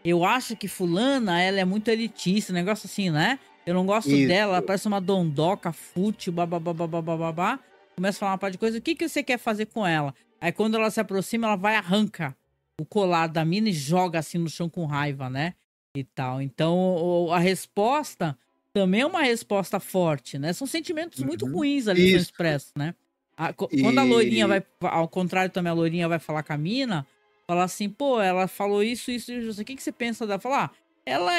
eu acho que fulana, ela é muito elitista, negócio assim, né? Eu não gosto dela, ela parece uma dondoca, fútil, babá. Começa a falar uma parte de coisa, o que você quer fazer com ela? Aí quando ela se aproxima, ela vai e arranca o colar da mina e joga assim no chão com raiva, né? E tal. Então, a resposta também é uma resposta forte, né? São sentimentos muito ruins ali que são expressos, né? Quando a loirinha vai, ao contrário também, a loirinha vai falar com a mina, falar assim, pô, ela falou isso, o que você pensa dela? Falar, ela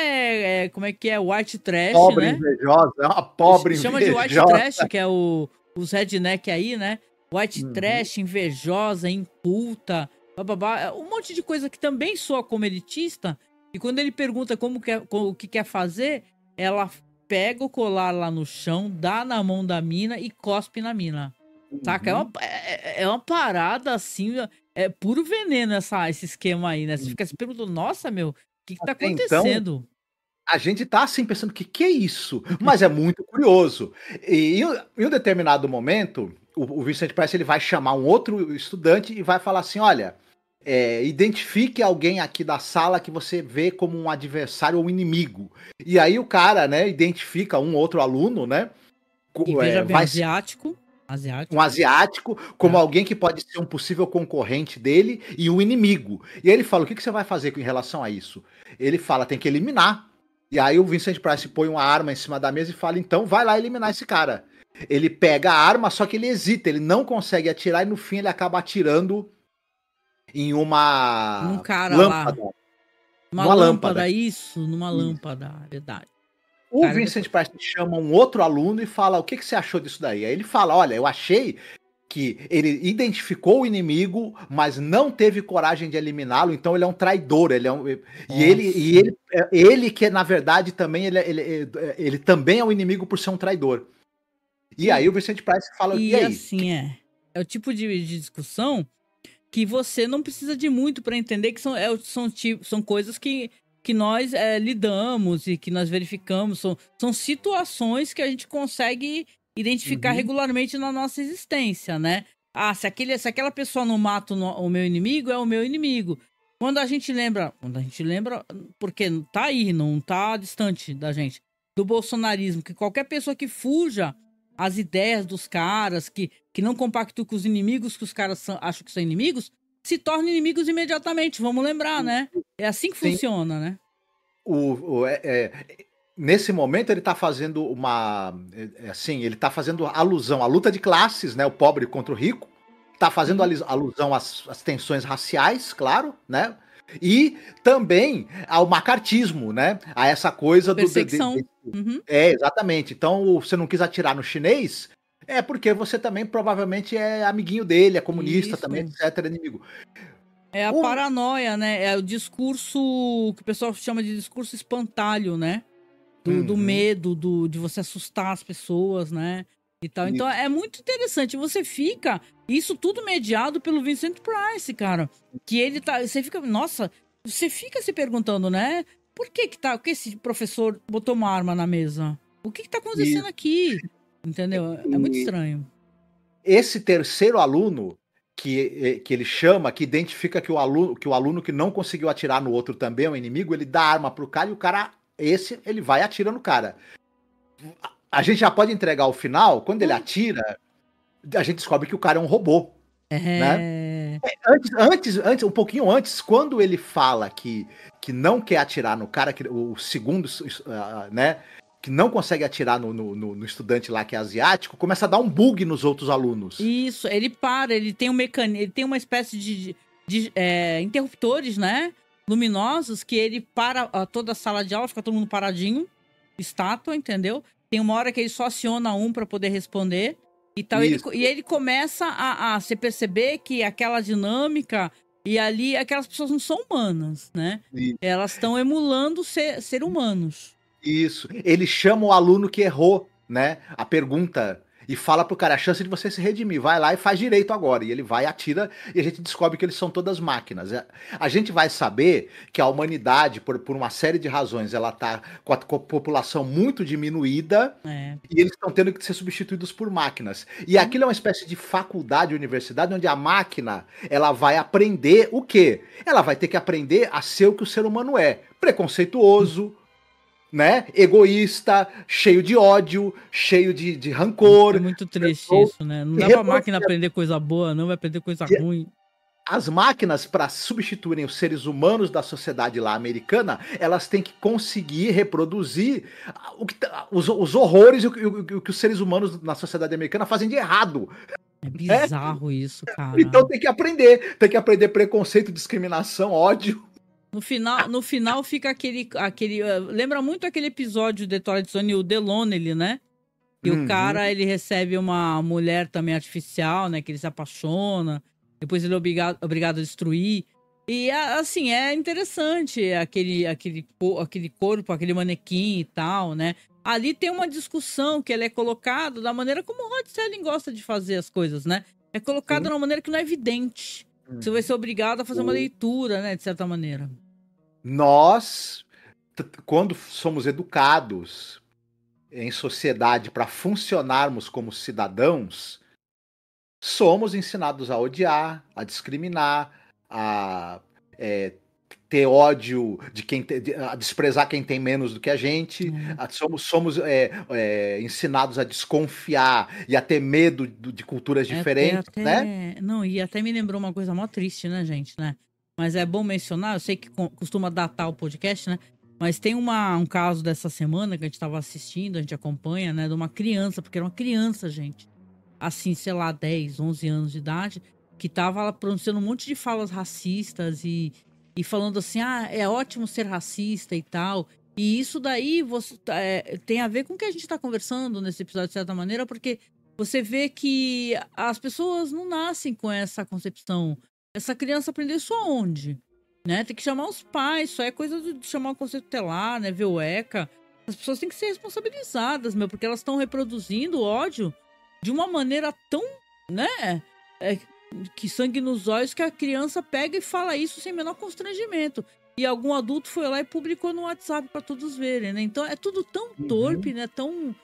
como é que é? White trash, pobre, né? Invejosa, é uma pobre chama invejosa. de white trash, que é os redneck aí, né? White trash, invejosa, inculta, bababá. Um monte de coisa que também soa como elitista. E quando ele pergunta o que quer fazer, ela pega o colar lá no chão, dá na mão da mina e cospe na mina. Saca? É uma parada assim, é puro veneno esse esquema aí, né? Você fica se perguntando, nossa, meu, o que tá acontecendo? Então, a gente tá assim pensando, que é isso? Mas é muito curioso. E em um determinado momento, o Vincent Price ele vai chamar um outro estudante e vai falar assim, olha, identifique alguém aqui da sala que você vê como um adversário ou um inimigo. E aí o cara, né, identifica um outro aluno, né? E veja bem, um asiático, como alguém que pode ser um possível concorrente dele e um inimigo. E aí ele fala, o que você vai fazer em relação a isso? Ele fala, tem que eliminar. E aí o Vincent Price põe uma arma em cima da mesa e fala, então vai lá eliminar esse cara. Ele pega a arma, só que ele hesita, ele não consegue atirar e no fim ele acaba atirando em Num uma cara lâmpada. lá. Numa lâmpada. Isso, numa Isso. lâmpada, verdade. O Cara, Vincent Price chama um outro aluno e fala, o que você achou disso daí? Aí ele fala, olha, eu achei que ele identificou o inimigo, mas não teve coragem de eliminá-lo, então ele é um traidor, ele que na verdade também ele também é um inimigo por ser um traidor. E aí o Vincent Price fala, e aí? assim, é o tipo de discussão que você não precisa de muito para entender que são coisas que nós lidamos e que nós verificamos, são situações que a gente consegue identificar regularmente na nossa existência, né? Ah, se aquela pessoa não mata o meu inimigo, é o meu inimigo. Quando a gente lembra, porque tá aí, não tá distante da gente, do bolsonarismo, que qualquer pessoa que fuja as ideias dos caras, que não compactua com os inimigos que os caras acham que são inimigos, se tornam inimigos imediatamente, vamos lembrar, né? É assim que funciona, né? Nesse momento ele tá fazendo ele tá fazendo alusão à luta de classes, né? O pobre contra o rico. Tá fazendo alusão às tensões raciais, claro, né? E também ao macartismo, né? A essa coisa perseguição. Exatamente. Então, você não quis atirar no chinês, é porque você também provavelmente é amiguinho dele, é comunista também, etc, inimigo. É a paranoia, né? É o discurso que o pessoal chama de discurso espantalho, né? Do medo, de você assustar as pessoas, né? E tal. Então é muito interessante. Você fica... Isso tudo mediado pelo Vincent Price, cara. Que ele tá... Você fica... Nossa, você fica se perguntando, né? Por que esse professor botou uma arma na mesa? O que tá acontecendo aqui? Entendeu? É muito estranho. Esse terceiro aluno que ele chama, que identifica que o aluno que não conseguiu atirar no outro também é um inimigo, ele dá a arma pro cara e o cara, ele vai e atira no cara. A gente já pode entregar o final, quando ele atira, a gente descobre que o cara é um robô. Né? Antes, um pouquinho antes, quando ele fala que não quer atirar no cara, que o segundo, né, que não consegue atirar no estudante lá que é asiático, começa a dar um bug nos outros alunos. Isso, ele para, ele tem um mecanismo, ele tem uma espécie de interruptores, né, luminosos, que ele para toda a sala de aula, fica todo mundo paradinho, estátua, entendeu? Tem uma hora que ele só aciona um para poder responder. E tal, ele começa a se perceber que aquela dinâmica e ali aquelas pessoas não são humanas, né? Isso. Elas estão emulando ser humanos. Isso. Ele chama o aluno que errou, né? A pergunta e fala pro cara, a chance de você se redimir, vai lá e faz direito agora. E ele vai, atira, e a gente descobre que eles são todas máquinas. A gente vai saber que a humanidade, por uma série de razões, ela tá com a população muito diminuída, e eles estão tendo que ser substituídos por máquinas. E aquilo é uma espécie de faculdade, universidade, onde a máquina, ela vai aprender o quê? Ela vai ter que aprender a ser o que o ser humano é. Preconceituoso, né? Egoísta, cheio de ódio, cheio de rancor. É muito triste isso, né? Não dá pra máquina aprender coisa boa, não vai aprender coisa ruim. As máquinas, para substituírem os seres humanos da sociedade lá americana, elas têm que conseguir reproduzir os horrores e o que os seres humanos na sociedade americana fazem de errado. É bizarro isso, cara. Então tem que aprender preconceito, discriminação, ódio. No final fica aquele lembra muito aquele episódio de Twilight Zone, o The Lonely, né? E o cara, ele recebe uma mulher também artificial, né? Que ele se apaixona, depois ele é obrigado a destruir. E, assim, é interessante aquele corpo, aquele manequim e tal, né? Ali tem uma discussão que ela é colocada da maneira como o Rod Serling gosta de fazer as coisas, né? É colocada de uma maneira que não é evidente. Você vai ser obrigado a fazer uma leitura, né? De certa maneira. Nós, quando somos educados em sociedade para funcionarmos como cidadãos, somos ensinados a odiar, a discriminar, a ter ódio a desprezar quem tem menos do que a gente. Somos ensinados a desconfiar e a ter medo de culturas diferentes, né? Não, e até me lembrou uma coisa mó triste, né, gente, né? Mas é bom mencionar, eu sei que costuma datar o podcast, né? Mas tem um caso dessa semana que a gente tava assistindo, a gente acompanha, né? De uma criança, porque era uma criança, gente. Assim, sei lá, 10, 11 anos de idade, que tava pronunciando um monte de falas racistas e falando assim, é ótimo ser racista e tal. E isso daí tem a ver com o que a gente tá conversando nesse episódio, de certa maneira, porque você vê que as pessoas não nascem com essa concepção. Essa criança aprendeu isso aonde? Né? Tem que chamar os pais, só é coisa de chamar o conselho tutelar, né? Ver o ECA. As pessoas têm que ser responsabilizadas, porque elas estão reproduzindo ódio de uma maneira tão, né? Que sangue nos olhos, que a criança pega e fala isso sem menor constrangimento. E algum adulto foi lá e publicou no WhatsApp para todos verem, né? Então é tudo tão torpe, né? Tão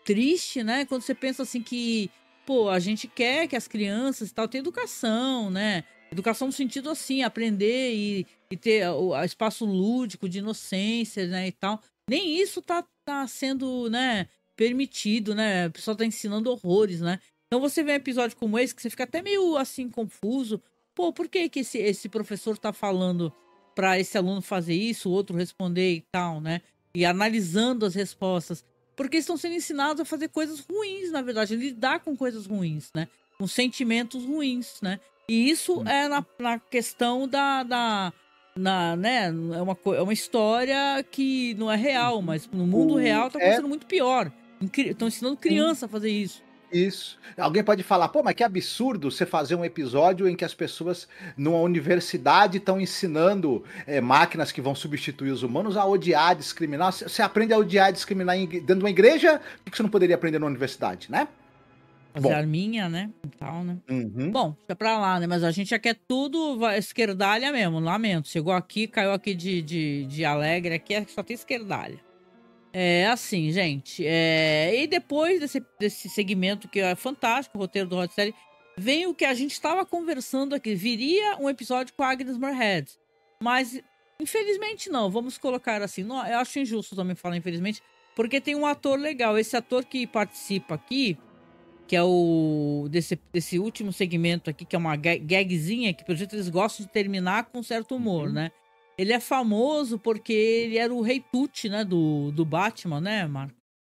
triste, né? Quando você pensa assim que, pô, a gente quer que as crianças e tal tenham educação, né? Educação no sentido assim, aprender e ter o espaço lúdico de inocência, né, e tal. Nem isso tá sendo, né, permitido, né? O pessoal tá ensinando horrores, né? Então você vê um episódio como esse que você fica até meio assim confuso. Pô, por que que esse professor tá falando para esse aluno fazer isso, o outro responder e tal, né? E analisando as respostas. Porque eles estão sendo ensinados a fazer coisas ruins, na verdade, lidar com coisas ruins, né? Com sentimentos ruins, né? E isso é na questão né? É uma história que não é real, mas no mundo real tá acontecendo muito pior. Estão ensinando criança a fazer isso. Isso. Alguém pode falar, pô, mas que absurdo você fazer um episódio em que as pessoas numa universidade estão ensinando máquinas que vão substituir os humanos a odiar, discriminar. Você aprende a odiar e discriminar dentro de uma igreja, por que você não poderia aprender na universidade, né? Fazer arminha, né? E tal, né? Bom, fica pra lá, né? Mas a gente já quer tudo esquerdalha mesmo, lamento. Chegou aqui, caiu aqui de alegre, aqui só tem esquerdalha. É assim, gente. E depois desse segmento que é fantástico, o roteiro do Hot Série, vem o que a gente estava conversando aqui. Viria um episódio com a Agnes Moorehead. Mas, infelizmente, não. Vamos colocar assim. Não, eu acho injusto também falar infelizmente, porque tem um ator legal. Esse ator que participa aqui, que é desse último segmento aqui, que é uma gagzinha, que pelo jeito eles gostam de terminar com certo humor, né? Ele é famoso porque ele era o Rei Tut, né, do Batman, né, Marco?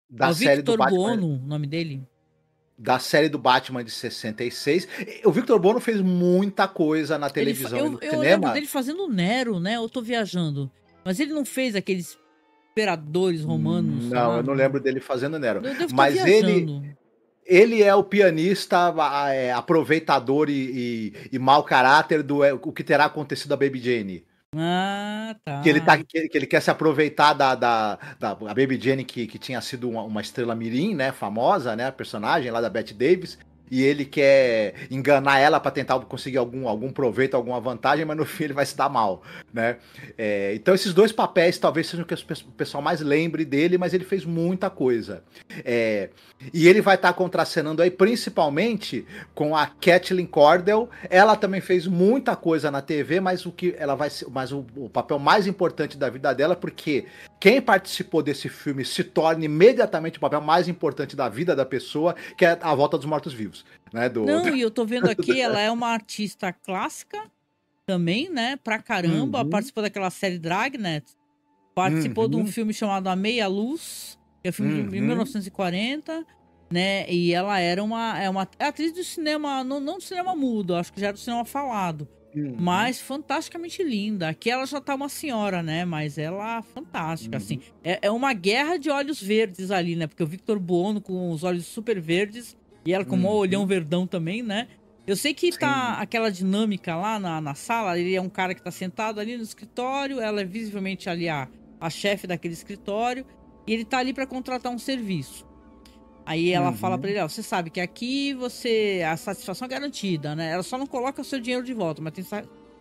Da série Victor do Batman, Buono, o nome dele. Da série do Batman de 66. O Victor Buono fez muita coisa na televisão e no cinema. Eu lembro dele fazendo Nero, né? Eu tô viajando. Mas ele não fez aqueles imperadores romanos. Não, eu não lembro dele fazendo Nero. Eu devo Mas estar viajando. Ele é o pianista aproveitador e mau caráter do o que terá acontecido a Baby Jane. Ah, tá. Que ele quer se aproveitar da Baby Jane, que tinha sido uma estrela mirim, né, famosa, né, a personagem lá da Bette Davis, e ele quer enganar ela para tentar conseguir algum proveito, alguma vantagem, mas no fim ele vai se dar mal, né? Então esses dois papéis talvez sejam o que o pessoal mais lembre dele, mas ele fez muita coisa. E ele vai estar contracenando aí principalmente com a Kathleen Cordell. Ela também fez muita coisa na TV, mas o papel mais importante da vida dela, porque quem participou desse filme se torna imediatamente o papel mais importante da vida da pessoa, que é A Volta dos Mortos-Vivos. Né, e eu tô vendo aqui, ela é uma artista clássica também, né, pra caramba, participou daquela série Dragnet, participou de um filme chamado A Meia Luz, que é um filme de 1940, né, e ela era uma atriz do cinema, não do cinema mudo, acho que já era do cinema falado, mas fantasticamente linda. Aqui ela já tá uma senhora, né, mas ela fantástica, assim, é uma guerra de olhos verdes ali, né, porque o Victor Buono com os olhos super verdes, e ela com um olhão verdão também, né? Eu sei que tá aquela dinâmica lá na sala, ele é um cara que tá sentado ali no escritório, ela é visivelmente ali a chefe daquele escritório, e ele tá ali para contratar um serviço. Aí ela fala pra ele, você sabe que aqui a satisfação é garantida, né? Ela só não coloca o seu dinheiro de volta, mas tem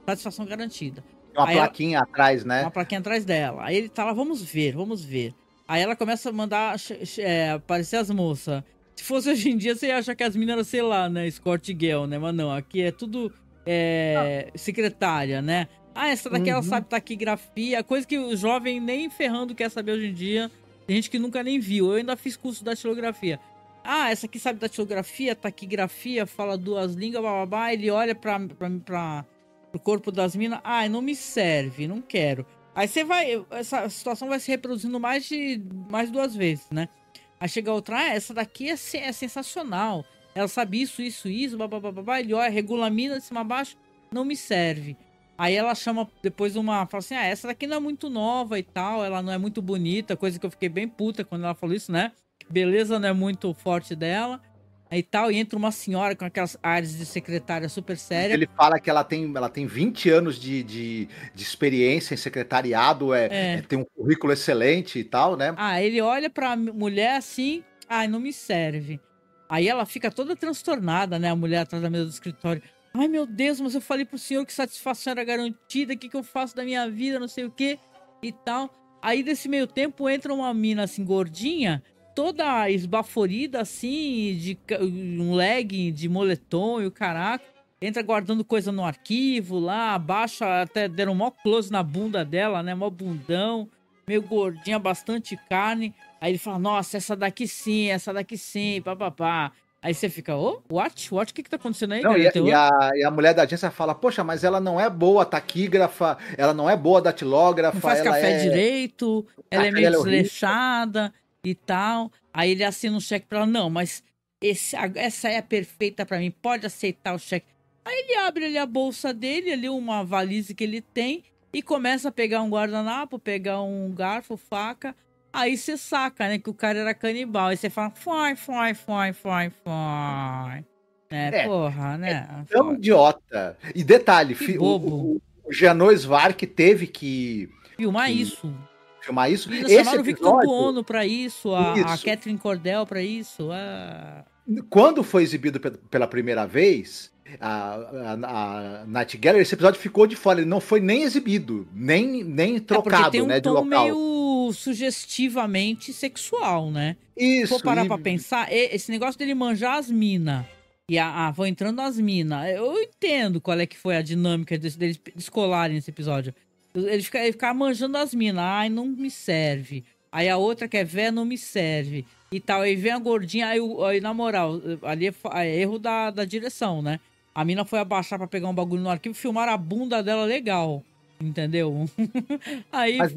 satisfação garantida. Tem uma plaquinha atrás, né? Uma plaquinha atrás dela. Aí ele tá lá, vamos ver. Aí ela começa a mandar aparecer as moças. Se fosse hoje em dia, você ia achar que as minas eram, sei lá, né, escort girl, né? Mas não, aqui é tudo secretária, né? Essa daqui ela sabe taquigrafia, coisa que o jovem nem ferrando quer saber hoje em dia. Tem gente que nunca nem viu. Eu ainda fiz curso da datilografia. Essa aqui sabe datilografia, taquigrafia, fala 2 línguas, bababá. Ele olha pro corpo das minas. Não me serve, não quero. Aí você vai... Essa situação vai se reproduzindo mais 2 vezes, né? Aí chega outra, essa daqui é sensacional. Ela sabe isso, babá. Ele olha, regula a mina de cima a baixo, não me serve. Aí ela chama depois fala assim, essa daqui não é muito nova e tal, ela não é muito bonita, coisa que eu fiquei bem puta quando ela falou isso, né? Beleza não é muito forte dela e tal, e entra uma senhora com aquelas áreas de secretária super séria. Ele fala que ela tem 20 anos de experiência em secretariado, tem um currículo excelente e tal, né? Ele olha pra mulher assim, não me serve. Aí ela fica toda transtornada, né? A mulher atrás da mesa do escritório. Ai, meu Deus, mas eu falei pro senhor que satisfação era garantida, o que eu faço da minha vida, não sei o que e tal. Aí, desse meio tempo, entra uma mina, assim, gordinha, toda esbaforida, assim, de um legging de moletom e o caraca. Entra guardando coisa no arquivo lá, abaixa, até deram mó close na bunda dela, né? Mó bundão, meio gordinha, bastante carne. Aí ele fala, nossa, essa daqui sim, papapá. Aí você fica, what? O que tá acontecendo aí, não, cara? E a mulher da agência fala, poxa, mas ela não é boa taquígrafa, ela não é boa datilógrafa. Não faz ela café direito, ela é meio desleixada e tal. Aí ele assina um cheque pra ela, não, mas essa é a perfeita pra mim, pode aceitar o cheque. Aí ele abre ali a bolsa dele, ali uma valise que ele tem, e começa a pegar um guardanapo, pegar um garfo, faca. Aí você saca, né, que o cara era canibal. Aí você fala, foi. Porra, né? É um idiota. E detalhe, bobo. O Jeannot Svark teve que... Filmar isso. E eles chamaram o Victor Buono pra isso, a Catherine Cordell pra isso. Quando foi exibido pela primeira vez... A Night Gallery, esse episódio ficou de fora, ele não foi nem exibido, nem trocado, porque tem um tom de local. Meio sugestivamente sexual, né? Isso. Se for parar pra pensar, esse negócio dele manjar as minas e vão entrando as minas, eu entendo qual é que foi a dinâmica deles descolarem nesse episódio. Ele ficar manjando as minas, ai, não me serve. Aí a outra que é véia não me serve. E tal, aí vem a gordinha, aí na moral, ali é erro da direção, né? A mina foi abaixar pra pegar um bagulho no arquivo, filmaram a bunda dela legal, entendeu? Aí, mas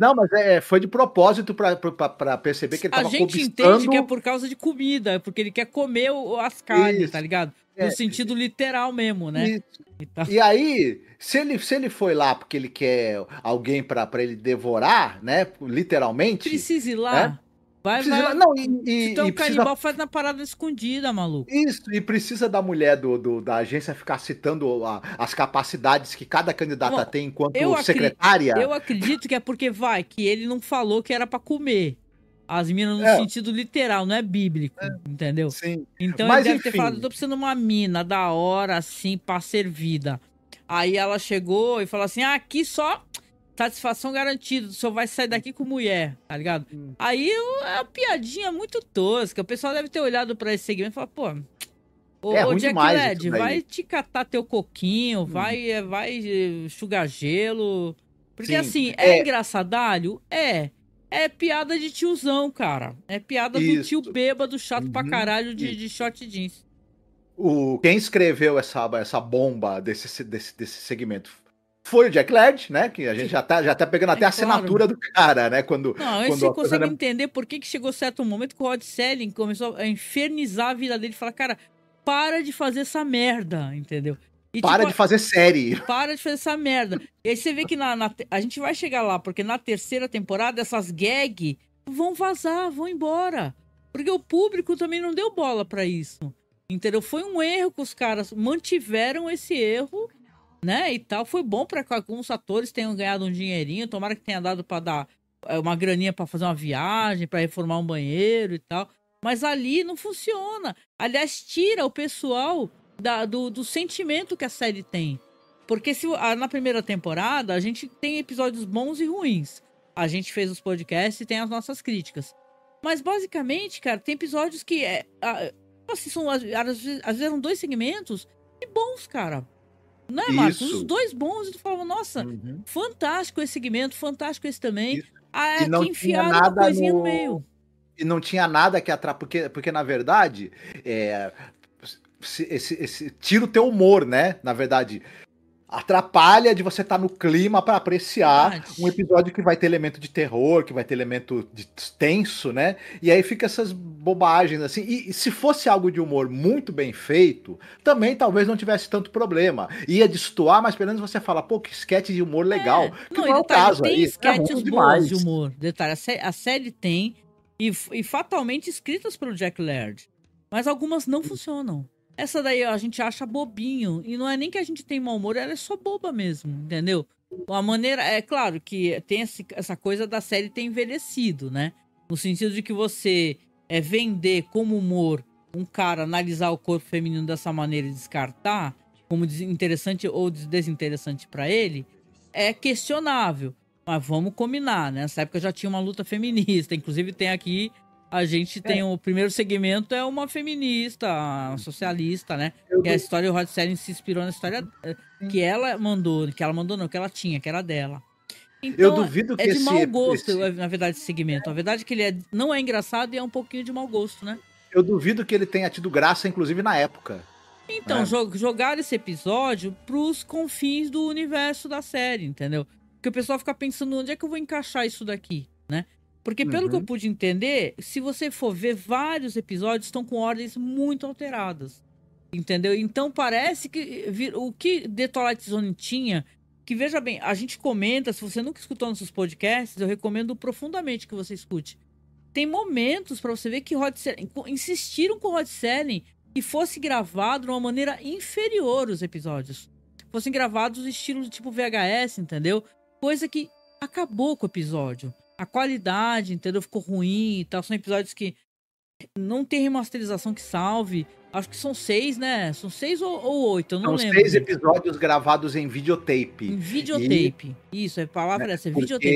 foi de propósito pra perceber que ele tava cobistando... A gente entende que é por causa de comida, porque ele quer comer as carnes, isso, tá ligado? No sentido literal mesmo, né? E aí, se ele foi lá porque ele quer alguém pra ele devorar, né? Literalmente... Precisa ir lá. Né? Vai. Não, se tu é um canibal, faz na parada escondida, maluco. Isso, e precisa da mulher da agência ficar citando as capacidades que cada candidata tem enquanto secretária. Eu acredito que é porque que ele não falou que era pra comer. As minas no sentido literal, não é bíblico, entendeu? Sim. Então ele deve ter falado, tô precisando de uma mina da hora, assim, pra ser vida. Aí ela chegou e falou assim, aqui só... satisfação garantida, o senhor vai sair daqui com mulher, tá ligado? Aí é uma piadinha muito tosca. O pessoal deve ter olhado pra esse segmento e falar, pô, ô Jack Led, vai te catar teu coquinho, vai enxugar gelo. Porque sim, assim, engraçadalho? É piada de tiozão, cara. É piada do tio bêbado, chato pra caralho de short jeans. Quem escreveu essa bomba desse segmento foi o Jack Laird, né? Que a gente já tá pegando até a assinatura do cara, né? Não, você consegue entender por que chegou certo momento que o Rod Selling começou a infernizar a vida dele e falar, cara, para de fazer essa merda, entendeu? E, de fazer série. Para de fazer essa merda. E aí você vê que a gente vai chegar lá, porque na terceira temporada essas gags vão vazar, vão embora. Porque o público também não deu bola pra isso, entendeu? Foi um erro que os caras mantiveram esse erro, né, e tal. Foi bom para que alguns atores tenham ganhado um dinheirinho, tomara que tenha dado para dar uma graninha para fazer uma viagem, para reformar um banheiro e tal. Mas ali não funciona. Aliás, tira o pessoal do sentimento que a série tem. Porque na primeira temporada a gente tem episódios bons e ruins. A gente fez os podcasts e tem as nossas críticas. Mas basicamente, cara, tem episódios que assim, às vezes eram 2 segmentos e bons, cara. Não é, Marcos? Os 2 bons, e tu falava, nossa, fantástico esse segmento, fantástico esse também. E não enfiaram uma coisinha no meio. E não tinha nada que atrapalhar, porque na verdade, esse tira o teu humor, né? Na verdade, atrapalha de você estar no clima para apreciar Verdade. um episódio que vai ter elemento de terror, que vai ter elemento de tenso, né? E aí fica essas bobagens assim. E se fosse algo de humor muito bem feito, também talvez não tivesse tanto problema. Ia destoar, mas pelo menos você fala, pô, que sketch de humor legal. Que Não, não e é o detalhe, caso tem aí. É sketches ruim boas demais. de humor. Detalhe, a série tem, e fatalmente escritas pelo Jack Laird. Mas algumas não funcionam. Essa daí a gente acha bobinho. E não é nem que a gente tem mau humor, ela é só boba mesmo, entendeu? A maneira. É claro que tem essa coisa da série ter envelhecido, né? No sentido de que você vender como humor um cara analisar o corpo feminino dessa maneira e descartar como interessante ou desinteressante pra ele é questionável. Mas vamos combinar, né? Nessa época já tinha uma luta feminista. Inclusive tem aqui. A gente tem o primeiro segmento, é uma feminista, uma socialista, né? Que a história, o Rod Serling se inspirou na história que ela mandou, que ela tinha, que era dela. Então, eu duvido que é de mau gosto, na verdade, esse segmento. A verdade é que ele não é engraçado e é um pouquinho de mau gosto, né? Eu duvido que ele tenha tido graça, inclusive, na época. Então, jogaram esse episódio pros confins do universo da série, entendeu? Porque o pessoal fica pensando, onde é que eu vou encaixar isso daqui, né? Porque pelo que eu pude entender, se você for ver, vários episódios estão com ordens muito alteradas, entendeu? Então parece que o que The Twilight Zone tinha, que veja bem, a gente comenta, se você nunca escutou nossos podcasts, eu recomendo profundamente que você escute. Tem momentos para você ver que Rod Serling, insistiram com o Rod Serling que fosse gravado de uma maneira inferior os episódios. Fossem gravados estilo tipo VHS, entendeu? Coisa que acabou com o episódio. A qualidade, entendeu? Ficou ruim e tal. São episódios que não tem remasterização que salve. Acho que são 6, né? São 6 ou 8, eu não lembro. São 6 episódios gravados em videotape. Em videotape. Isso, a palavra é essa, videotape.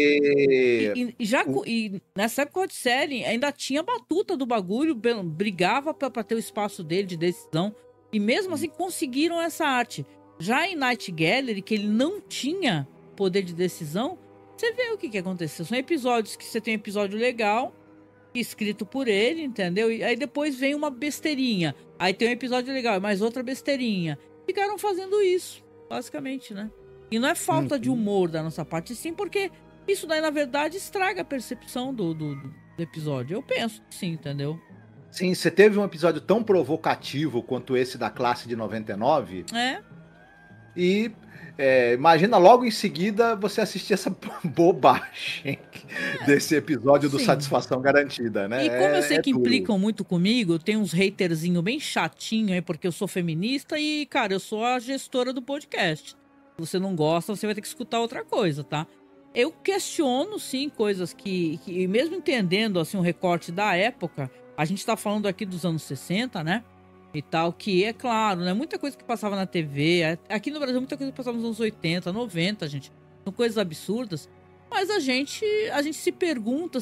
E nessa época o Rod Serling ainda tinha a batuta do bagulho, brigava pra ter o espaço dele de decisão. E mesmo assim conseguiram essa arte. Já em Night Gallery, que ele não tinha poder de decisão, você vê o que aconteceu. São episódios que você tem um episódio legal, escrito por ele, entendeu? E aí depois vem uma besteirinha. Aí tem um episódio legal, mais outra besteirinha. Ficaram fazendo isso, basicamente, né? E não é falta de humor da nossa parte, sim, porque isso daí, na verdade, estraga a percepção do episódio. Eu penso que sim, entendeu? Sim, você teve um episódio tão provocativo quanto esse da classe de 99. E imagina logo em seguida você assistir essa bobagem desse episódio do Satisfação Garantida, né? E como eu sei que implicam muito comigo, eu tenho uns haterzinhos bem chatinho aí, porque eu sou feminista e, cara, eu sou a gestora do podcast. Se você não gosta, você vai ter que escutar outra coisa, tá? Eu questiono, sim, coisas que mesmo entendendo, assim, um recorte da época, a gente tá falando aqui dos anos 60, né? E tal, que é claro, né? Muita coisa que passava na TV. Aqui no Brasil, muita coisa que passava nos anos 80, 90, gente. São coisas absurdas. Mas a gente se pergunta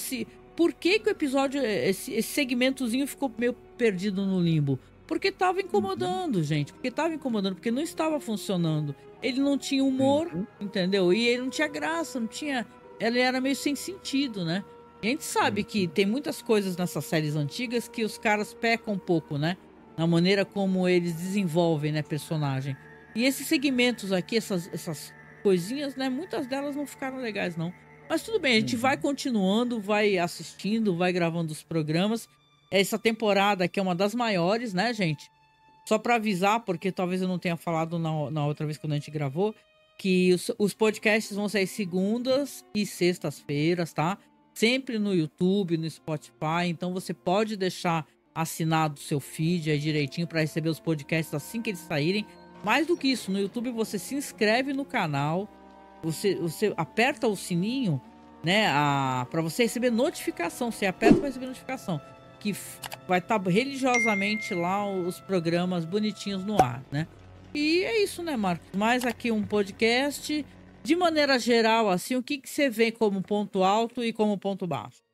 por que o episódio, esse segmentozinho ficou meio perdido no limbo. Porque tava incomodando, gente. Porque não estava funcionando. Ele não tinha humor, entendeu? E ele não tinha graça, não tinha... Ele era meio sem sentido, né? E a gente sabe que tem muitas coisas nessas séries antigas que os caras pecam um pouco, né? Na maneira como eles desenvolvem, né, personagem. E esses segmentos aqui, essas coisinhas, né, muitas delas não ficaram legais, não. Mas tudo bem, a gente vai continuando, vai assistindo, vai gravando os programas. Essa temporada aqui é uma das maiores, né, gente? Só pra avisar, porque talvez eu não tenha falado na outra vez quando a gente gravou, que os podcasts vão sair segundas e sextas-feiras, tá? Sempre no YouTube, no Spotify, então você pode deixar assinado o seu feed aí direitinho para receber os podcasts assim que eles saírem. Mais do que isso, no YouTube você se inscreve no canal, você aperta o sininho, né, para você receber notificação. Você aperta para receber notificação, que vai estar religiosamente lá os programas bonitinhos no ar, né? E é isso, né, Marcos? Mais aqui um podcast. De maneira geral, assim, o que você vê como ponto alto e como ponto baixo?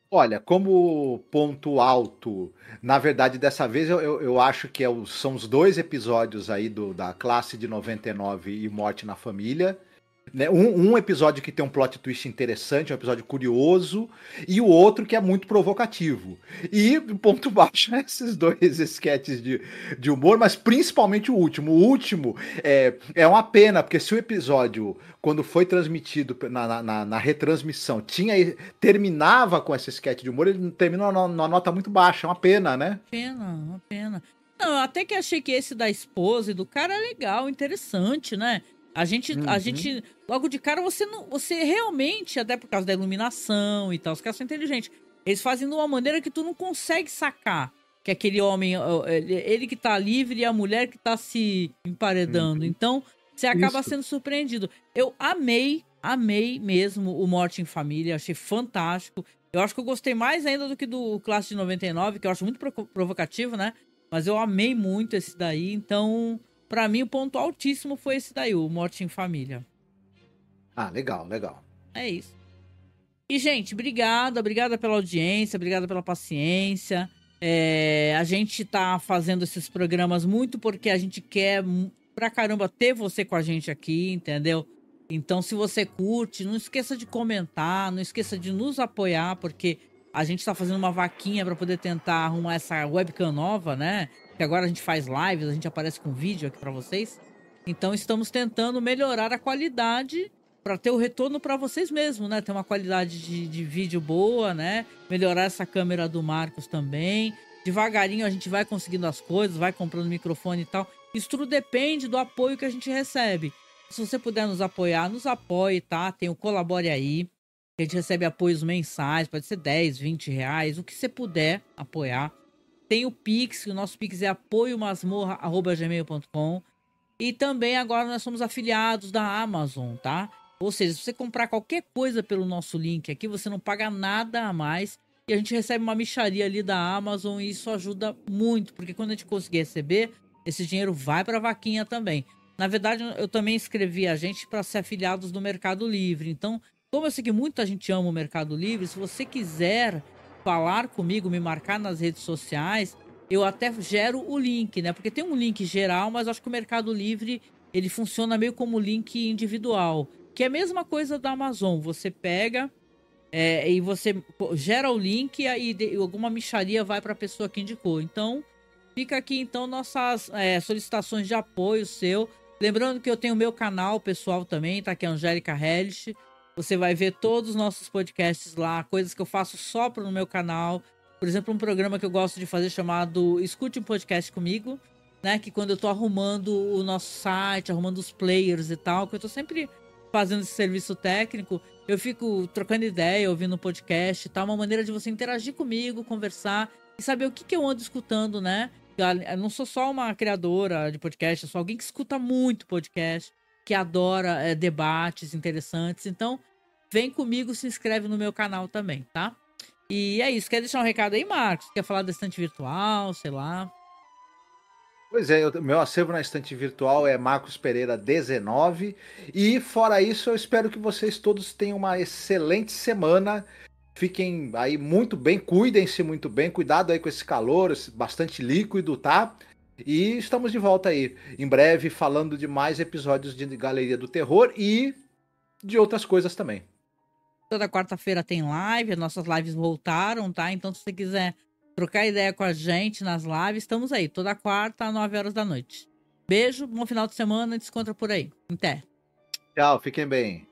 Olha, como ponto alto, na verdade, dessa vez eu acho que são os 2 episódios aí da classe de 99 e Morte na Família, Né? Um episódio que tem um plot twist interessante, um episódio curioso, e o outro que é muito provocativo. E o ponto baixo é esses dois esquetes de humor, mas principalmente o último. O último é uma pena, porque se o episódio, quando foi transmitido na retransmissão, terminava com esse esquete de humor, ele termina numa nota muito baixa. É uma pena, né? Uma pena. Não, eu até que achei que esse da esposa e do cara é legal, interessante, né? A gente, logo de cara, você realmente, até por causa da iluminação e tal, os caras são inteligentes. Eles fazem de uma maneira que tu não consegue sacar que aquele homem, ele que tá livre e a mulher que tá se emparedando. Então, você acaba sendo surpreendido. Eu amei mesmo o Morte em Família, achei fantástico. Eu acho que eu gostei mais ainda do que do Classe de 99, que eu acho muito provocativo, né? Mas eu amei muito esse daí, então... Pra mim, o ponto altíssimo foi esse daí, o Morte em Família. Ah, legal. É isso. E, gente, obrigada pela audiência, obrigada pela paciência. A gente tá fazendo esses programas muito porque a gente quer pra caramba ter você com a gente aqui, entendeu? Então, se você curte, não esqueça de comentar, não esqueça de nos apoiar, porque a gente tá fazendo uma vaquinha pra poder tentar arrumar essa webcam nova, né? Que agora a gente faz lives, a gente aparece com vídeo aqui pra vocês. Então estamos tentando melhorar a qualidade para ter o retorno para vocês mesmos, né? Ter uma qualidade de vídeo boa, né? Melhorar essa câmera do Marcos também. Devagarinho a gente vai conseguindo as coisas, vai comprando microfone e tal. Isso tudo depende do apoio que a gente recebe. Se você puder nos apoiar, nos apoie, tá? Tem o Colabore Aí. A gente recebe apoios mensais, pode ser 10, 20 reais, o que você puder apoiar. Tem o Pix, o nosso Pix é apoiomasmorra@gmail.com. E também agora nós somos afiliados da Amazon, tá? Ou seja, se você comprar qualquer coisa pelo nosso link aqui, você não paga nada a mais. E a gente recebe uma mixaria ali da Amazon e isso ajuda muito, porque quando a gente conseguir receber, esse dinheiro vai para a vaquinha também. Na verdade, eu também inscrevi a gente para ser afiliados do Mercado Livre. Então, como eu sei que muita gente ama o Mercado Livre, se você quiser falar comigo, me marcar nas redes sociais, eu até gero o link, né? Porque tem um link geral, mas acho que o Mercado Livre, ele funciona meio como link individual, que é a mesma coisa da Amazon. Você pega e você gera o link e aí alguma mixaria vai para a pessoa que indicou. Então, fica aqui então nossas solicitações de apoio seu. Lembrando que eu tenho o meu canal pessoal também, tá? Que é Angélica Hellish. Você vai ver todos os nossos podcasts lá, coisas que eu faço só no meu canal. Por exemplo, um programa que eu gosto de fazer chamado Escute um Podcast Comigo, né? Que quando eu tô arrumando o nosso site, arrumando os players e tal, que eu tô sempre fazendo esse serviço técnico, eu fico trocando ideia, ouvindo um podcast e tal. Uma maneira de você interagir comigo, conversar e saber o que eu ando escutando, né? Eu não sou só uma criadora de podcast, eu sou alguém que escuta muito podcast, que adora debates interessantes. Então, vem comigo, se inscreve no meu canal também, tá? E é isso. Quer deixar um recado aí, Marcos? Quer falar da estante virtual, sei lá? Pois é, meu acervo na estante virtual é Marcos Pereira 19. E fora isso, eu espero que vocês todos tenham uma excelente semana. Fiquem aí muito bem, cuidem-se muito bem, cuidado aí com esse calor, bastante líquido, tá? E estamos de volta aí, em breve, falando de mais episódios de Galeria do Terror e de outras coisas também. Toda quarta-feira tem live, as nossas lives voltaram, tá? Então, se você quiser trocar ideia com a gente nas lives, estamos aí, toda quarta, às 9 horas da noite. Beijo, bom final de semana, descontra por aí. Até. Tchau, fiquem bem.